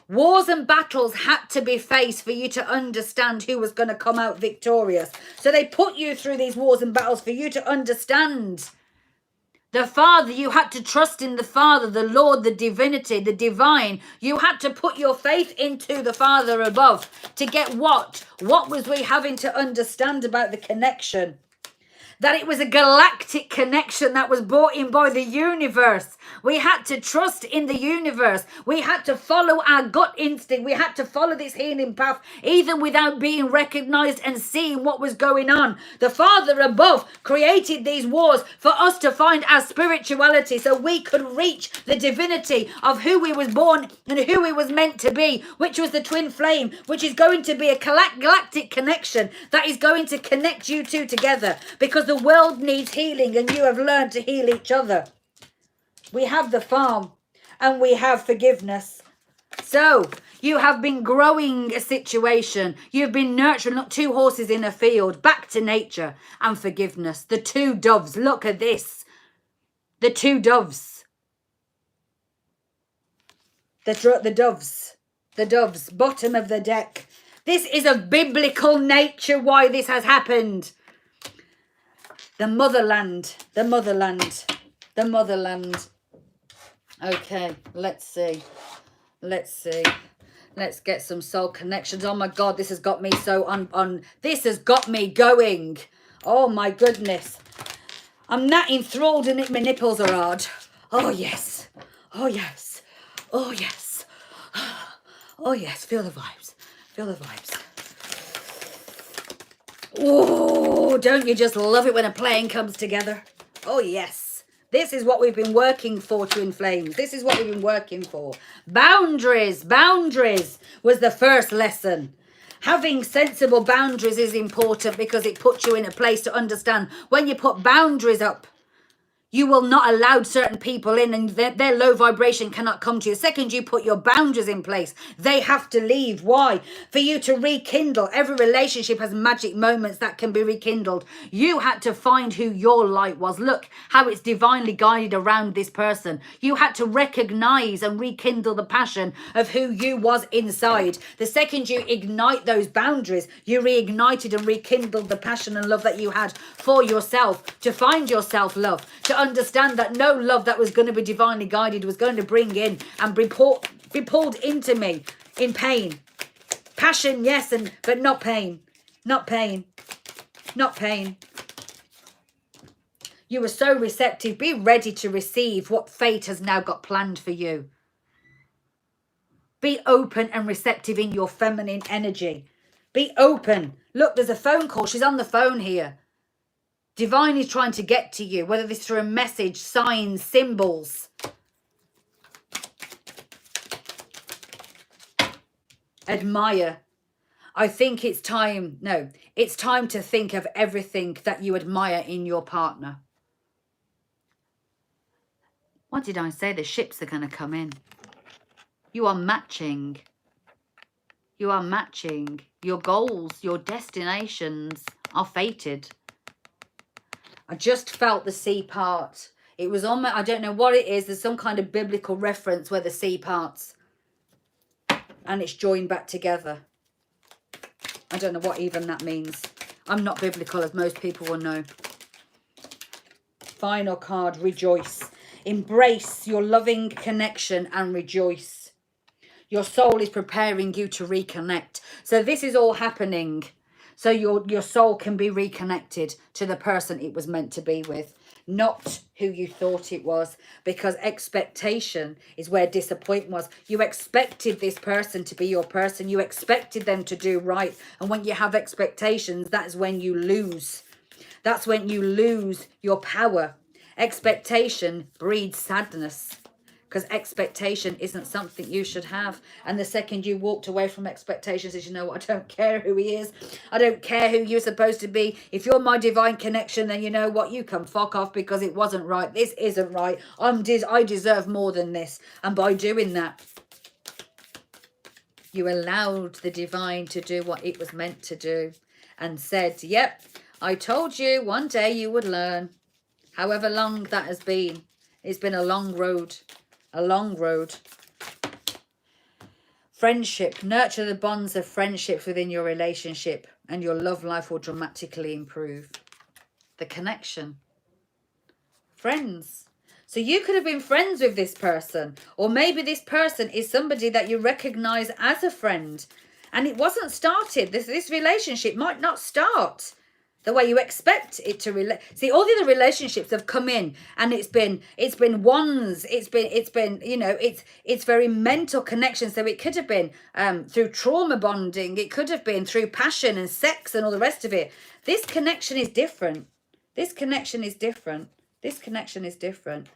Wars and battles had to be faced for you to understand who was going to come out victorious. So they put you through these wars and battles for you to understand the Father. You had to trust in the Father, the Lord, the divinity, the divine. You had to put your faith into the Father above to get what? What was we having to understand about the connection? That it was a galactic connection that was brought in by the universe. We had to trust in the universe. We had to follow our gut instinct. We had to follow this healing path, even without being recognized and seeing what was going on. The Father above created these wars for us to find our spirituality, so we could reach the divinity of who we was born and who we was meant to be, which was the twin flame, which is going to be a galactic connection that is going to connect you two together, because the the world needs healing and you have learned to heal each other. We have the farm and we have forgiveness. So you have been growing a situation. You've been nurturing. Look, 2 horses in a field, back to nature and forgiveness. The 2 doves. Look at this. The 2 doves. The doves. The doves. Bottom of the deck. This is of biblical nature why this has happened. The motherland. The motherland. The motherland. Okay, let's see. Let's see. Let's get some soul connections. Oh my God, this has got me so this has got me going. Oh my goodness. I'm that enthralled in it. My nipples are hard. Oh yes. Oh yes. Oh yes. Oh yes. Feel the vibes. Feel the vibes. Oh, don't you just love it when a plane comes together? Oh yes. This is what we've been working for, Twin Flames. This is what we've been working for. Boundaries. Boundaries was the first lesson. Having sensible boundaries is important because it puts you in a place to understand when you put boundaries up. You will not allow certain people in and their low vibration cannot come to you. The second you put your boundaries in place, they have to leave. Why? For you to rekindle. Every relationship has magic moments that can be rekindled. You had to find who your light was. Look how it's divinely guided around this person. You had to recognize and rekindle the passion of who you was inside. The second you ignite those boundaries, you reignited and rekindled the passion and love that you had for yourself, to find your self-love, to understand that no love that was going to be divinely guided was going to bring in and be pulled into me in pain. Passion, yes, but not pain. Not pain. Not pain. You were so receptive. Be ready to receive what fate has now got planned for you. Be open and receptive in your feminine energy. Be open. Look, there's a phone call. She's on the phone here. Divine is trying to get to you, whether it's through a message, signs, symbols. Admire. I think it's time, no, it's time to think of everything that you admire in your partner. What did I say? The ships are going to come in. You are matching. You are matching. Your goals, your destinations are fated. I just felt the sea part. It was on my, I don't know what it is. There's some kind of biblical reference where the sea parts and it's joined back together. I don't know what even that means. I'm not biblical, as most people will know. Final card, rejoice. Embrace your loving connection and rejoice. Your soul is preparing you to reconnect. So this is all happening so your soul can be reconnected to the person it was meant to be with, not who you thought it was, because expectation is where disappointment was. You expected this person to be your person. You expected them to do right. And when you have expectations, that's when you lose. That's when you lose your power. Expectation breeds sadness, because expectation isn't something you should have. And the second you walked away from expectations is, you know what, I don't care who he is. I don't care who you're supposed to be. If you're my divine connection, then you know what, you can fuck off, because it wasn't right. This isn't right. I deserve more than this. And by doing that, you allowed the divine to do what it was meant to do and said, yep, I told you one day you would learn. However long that has been. It's been a long road. A long road. Friendship. Nurture the bonds of friendships within your relationship and your love life will dramatically improve. The connection. Friends. So you could have been friends with this person, or maybe this person is somebody that you recognize as a friend and it wasn't started. This relationship might not start the way you expect it to relate. See, all the other relationships have come in and it's been ones, it's been, you know, it's very mental connection. So it could have been through trauma bonding. It could have been through passion and sex and all the rest of it. This connection is different. This connection is different. This connection is different.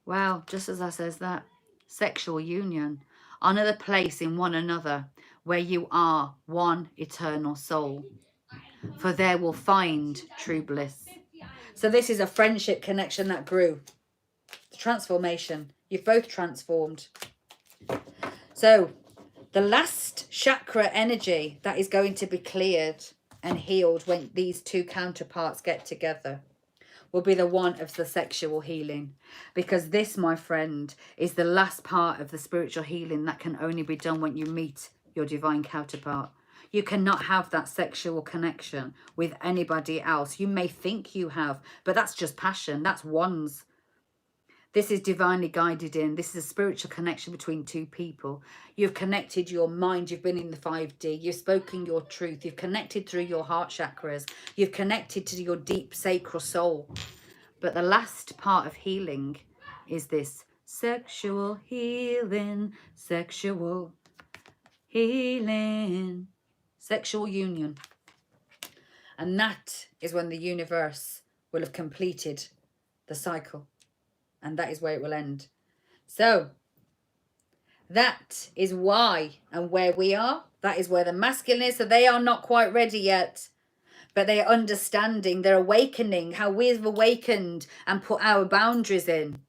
Wow, just as I says that. Sexual union. Honor the place in one another where you are one eternal soul. for there will find true bliss. So this is a friendship connection that grew. Transformation. You've both transformed. So the last chakra energy that is going to be cleared and healed when these two counterparts get together will be the one of the sexual healing. Because this, my friend, is the last part of the spiritual healing that can only be done when you meet your divine counterpart. You cannot have that sexual connection with anybody else. You may think you have, but that's just passion. That's one's. This is divinely guided in. This is a spiritual connection between two people. You've connected your mind. You've been in the 5D. You've spoken your truth. You've connected through your heart chakras. You've connected to your deep sacral soul. But the last part of healing is this sexual healing, sexual healing, sexual union. And that is when the universe will have completed the cycle. And that is where it will end. So that is why and where we are. That is where the masculine is. So they are not quite ready yet. But they are understanding, they're awakening how we've awakened and put our boundaries in.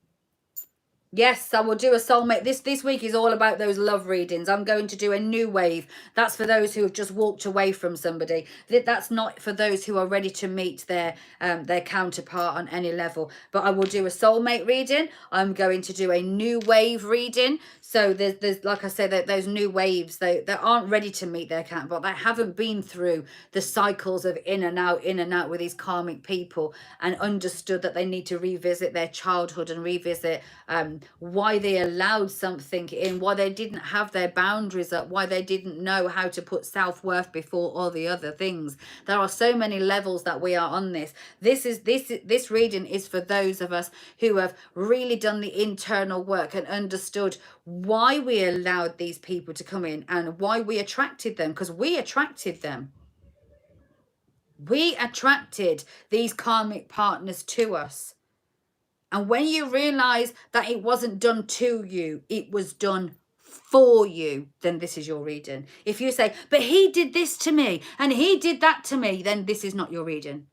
Yes, I will do a soulmate. This week is all about those love readings. I'm going to do a new wave. That's for those who have just walked away from somebody. That's not for those who are ready to meet their counterpart on any level. But I will do a soulmate reading. I'm going to do a new wave reading. So there's like I said, those new waves, they aren't ready to meet their counterpart. They haven't been through the cycles of in and out with these karmic people and understood that they need to revisit their childhood and revisit why they allowed something in, why they didn't have their boundaries up, why they didn't know how to put self-worth before all the other things. There are so many levels that we are on this. This reading is for those of us who have really done the internal work and understood why we allowed these people to come in and why we attracted them, because we attracted them. We attracted these karmic partners to us. And when you realize that it wasn't done to you, it was done for you, then this is your reading. If you say, but he did this to me and he did that to me, then this is not your reading.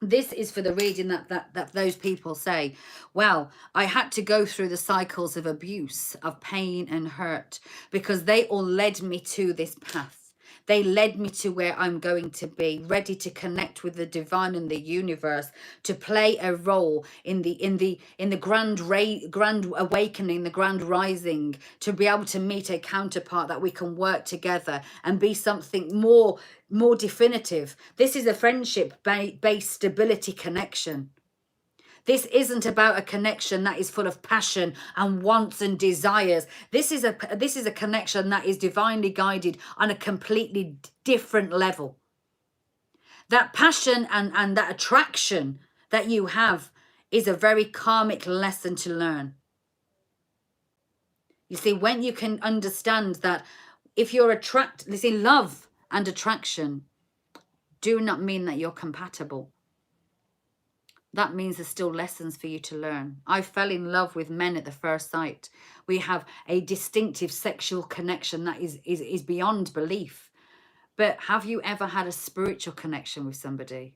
This is for the reading that those people say, well, I had to go through the cycles of abuse, of pain and hurt, because they all led me to this path. They led me to where I'm going to be, ready to connect with the divine and the universe, to play a role in the grand awakening, the grand rising, to be able to meet a counterpart that we can work together and be something more definitive. This is a friendship-based stability connection. This isn't about a connection that is full of passion and wants and desires. This is a connection that is divinely guided on a completely different level. That passion and that attraction that you have is a very karmic lesson to learn. You see, when you can understand that if you're love and attraction do not mean that you're compatible. That means there's still lessons for you to learn. I fell in love with men at the first sight. We have a distinctive sexual connection that is beyond belief. But have you ever had a spiritual connection with somebody?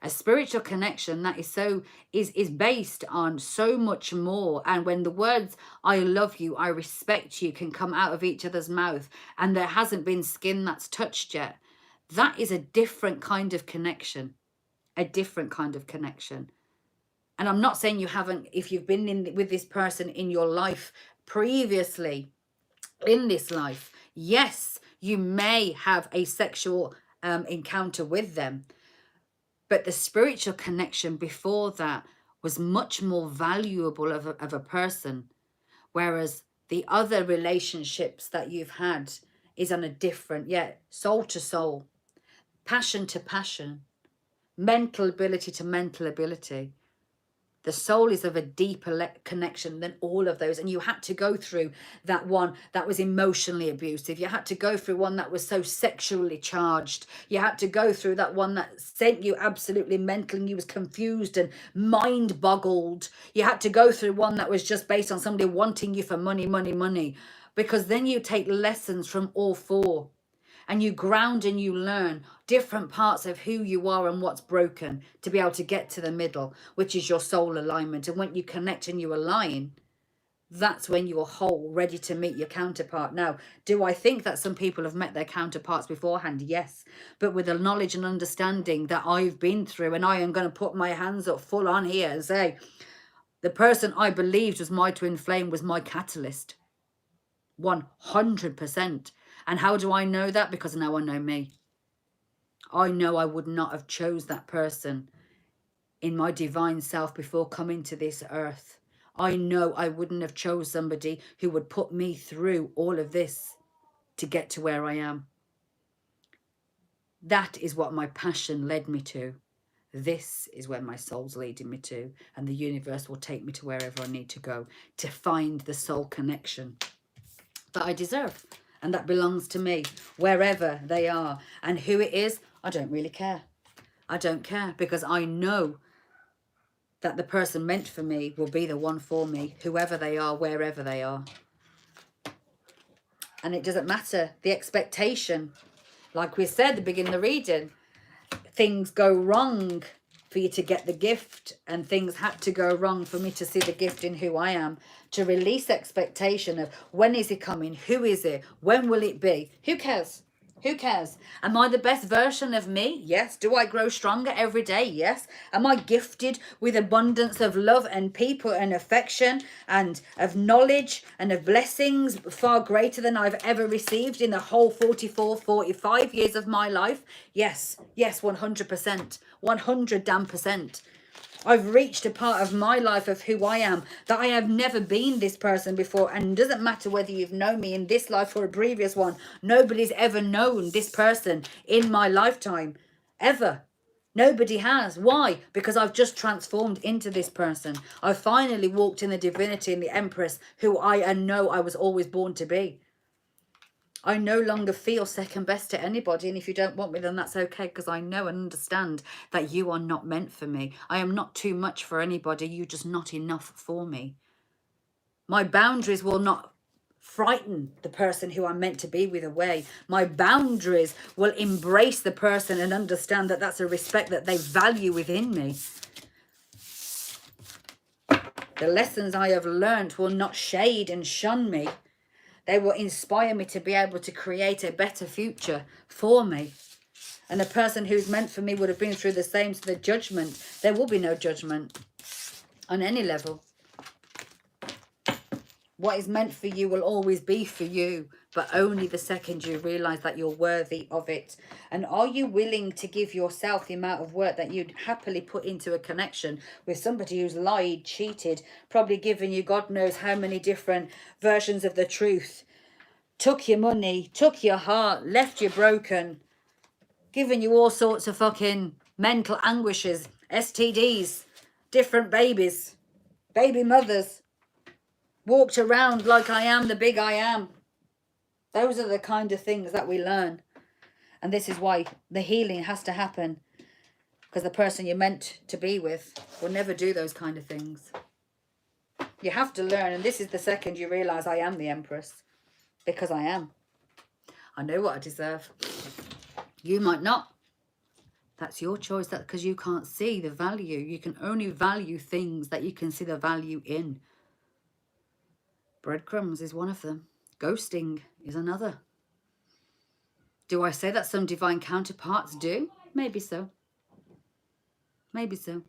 A spiritual connection that is based on so much more. And when the words, I love you, I respect you, can come out of each other's mouth, and there hasn't been skin that's touched yet, that is a different kind of connection. A different kind of connection. And I'm not saying you haven't, if you've been with this person in your life previously, in this life, yes, you may have a sexual encounter with them. But the spiritual connection before that was much more valuable of a person. Whereas the other relationships that you've had is on a different, soul to soul, passion to passion, mental ability to mental ability. The soul is of a deeper connection than all of those. And you had to go through that one that was emotionally abusive. You had to go through one that was so sexually charged. You had to go through that one that sent you absolutely mental and you was confused and mind boggled. You had to go through one that was just based on somebody wanting you for money, money, money. Because then you take lessons from all four. And you ground and you learn different parts of who you are and what's broken to be able to get to the middle, which is your soul alignment. And when you connect and you align, that's when you're whole, ready to meet your counterpart. Now, do I think that some people have met their counterparts beforehand? Yes. But with the knowledge and understanding that I've been through, and I am going to put my hands up full on here and say, the person I believed was my twin flame was my catalyst. 100%. And how do I know that? Because now I know me. I know I would not have chose that person in my divine self before coming to this earth. I know I wouldn't have chose somebody who would put me through all of this to get to where I am. That is what my passion led me to. This is where my soul's leading me to. And the universe will take me to wherever I need to go to find the soul connection that I deserve. And that belongs to me, wherever they are. And who it is, I don't really care. I don't care, because I know that the person meant for me will be the one for me, whoever they are, wherever they are. And it doesn't matter. The expectation, like we said at the beginning of the reading, things go wrong for you to get the gift, and things had to go wrong for me to see the gift in who I am, to release expectation of when is it coming, who is it, when will it be, who cares? Who cares? Am I the best version of me? Yes. Do I grow stronger every day? Yes. Am I gifted with abundance of love and people and affection and of knowledge and of blessings far greater than I've ever received in the whole 44, 45 years of my life? Yes. Yes, 100%. 100 damn %. I've reached a part of my life of who I am that I have never been this person before. And it doesn't matter whether you've known me in this life or a previous one. Nobody's ever known this person in my lifetime. Ever. Nobody has. Why? Because I've just transformed into this person. I finally walked in the divinity and the empress who I know I was always born to be. I no longer feel second best to anybody. And if you don't want me, then that's okay, because I know and understand that you are not meant for me. I am not too much for anybody. You're just not enough for me. My boundaries will not frighten the person who I'm meant to be with away. My boundaries will embrace the person and understand that that's a respect that they value within me. The lessons I have learned will not shade and shun me. They will inspire me to be able to create a better future for me. And the person who's meant for me would have been through the same. So the judgment, there will be no judgment on any level. What is meant for you will always be for you, but only the second you realise that you're worthy of it. And are you willing to give yourself the amount of work that you'd happily put into a connection with somebody who's lied, cheated, probably given you God knows how many different versions of the truth, took your money, took your heart, left you broken, given you all sorts of fucking mental anguishes, STDs, different babies, baby mothers, walked around like I am the big I am. Those are the kind of things that we learn. And this is why the healing has to happen, because the person you're meant to be with will never do those kind of things. You have to learn, and this is the second you realise I am the Empress, because I am. I know what I deserve. You might not. That's your choice. That's because you can't see the value. You can only value things that you can see the value in. Breadcrumbs is one of them. Ghosting is another. Do I say that some divine counterparts do? Maybe so. Maybe so.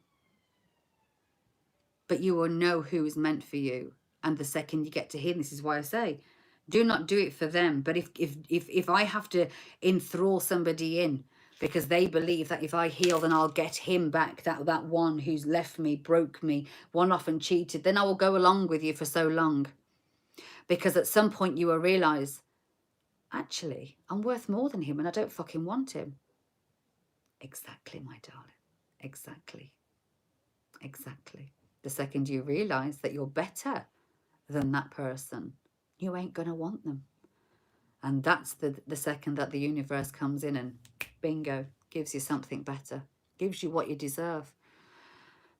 But you will know who is meant for you. And the second you get to heal, this is why I say, do not do it for them. But if I have to enthrall somebody in because they believe that if I heal, then I'll get him back, that one who's left me, broke me, one off and cheated, then I will go along with you for so long. Because at some point you will realise, actually, I'm worth more than him and I don't fucking want him. Exactly, my darling. Exactly. Exactly. The second you realise that you're better than that person, you ain't going to want them. And that's the second that the universe comes in and bingo, gives you something better, gives you what you deserve.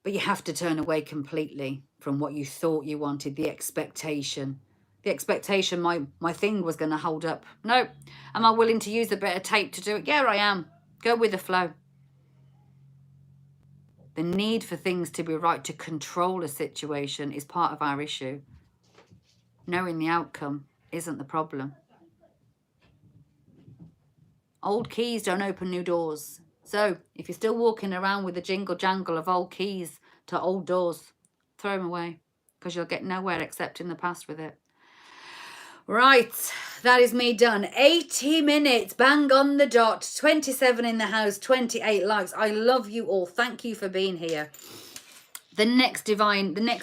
But you have to turn away completely from what you thought you wanted, the expectation. the expectation my thing was going to hold up. No. Am I willing to use a bit of tape to do it? Yeah, I am. Go with the flow. The need for things to be right, to control a situation, is part of our issue. Knowing the outcome isn't the problem. Old keys don't open new doors. So if you're still walking around with a jingle jangle of old keys to old doors, throw them away, because you'll get nowhere except in the past with it. Right, that is me done. 80 minutes, bang on the dot. 27 in the house, 28 likes. I love you all. Thank you for being here. The next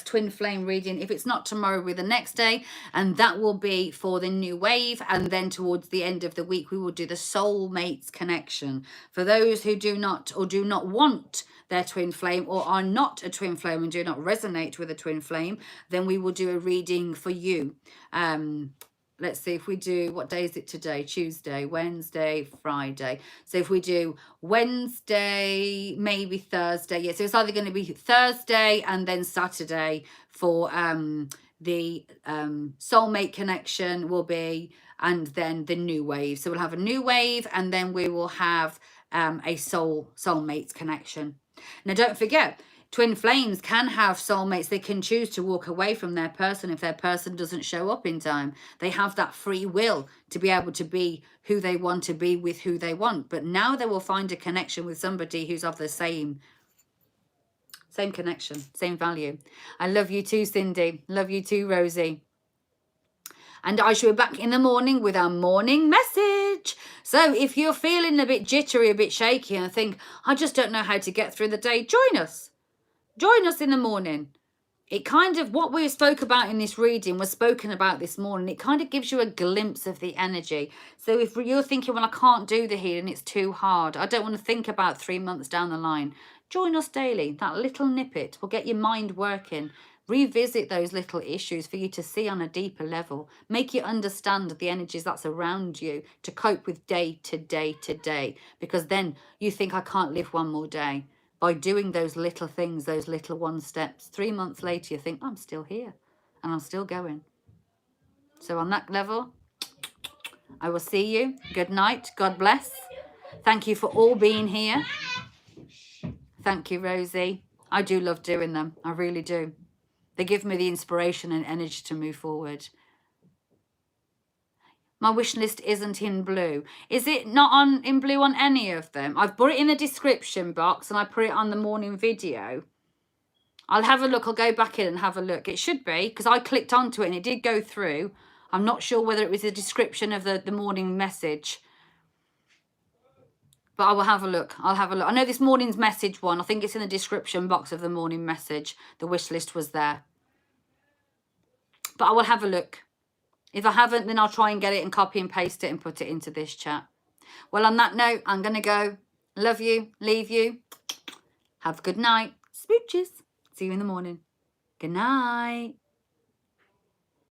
twin flame reading, if it's not tomorrow, with the next day, and that will be for the new wave. And then towards the end of the week, we will do the soulmates connection. For those who do not want their twin flame, or are not a twin flame and do not resonate with a twin flame, then we will do a reading for you. Let's see if we do, what day is it today? Tuesday, Wednesday, Friday. So if we do Wednesday, maybe Thursday. Yeah, so it's either going to be Thursday and then Saturday for the soulmate connection will be, and then the new wave. So we'll have a new wave, and then we will have a soulmates connection. Now, don't forget, twin flames can have soulmates. They can choose to walk away from their person if their person doesn't show up in time. They have that free will to be able to be who they want to be with who they want. But now they will find a connection with somebody who's of the same connection, same value. I love you too, Cindy. Love you too, Rosie. And I shall be back in the morning with our morning message. So if you're feeling a bit jittery, a bit shaky, and think, I just don't know how to get through the day, join us. Join us in the morning. It kind of, what we spoke about in this reading was spoken about this morning. It kind of gives you a glimpse of the energy. So if you're thinking, well, I can't do the healing, it's too hard, I don't want to think about 3 months down the line, join us daily. That little nippet will get your mind working. Revisit those little issues for you to see on a deeper level. Make you understand the energies that's around you to cope with day to day to day. Because then you think, I can't live one more day. By doing those little things, those little one steps, 3 months later, you think, I'm still here and I'm still going. So on that level, I will see you. Good night. God bless. Thank you for all being here. Thank you, Rosie. I do love doing them. I really do. They give me the inspiration and energy to move forward. My wish list isn't in blue. Is it not in blue on any of them? I've put it in the description box and I put it on the morning video. I'll have a look. I'll go back in and have a look. It should be, because I clicked onto it and it did go through. I'm not sure whether it was a description of the morning message. But I will have a look. I'll have a look. I know this morning's message one, I think it's in the description box of the morning message. The wish list was there. But I will have a look. If I haven't, then I'll try and get it and copy and paste it and put it into this chat. Well, on that note, I'm going to go. Love you. Leave you. Have a good night. Smooches. See you in the morning. Good night.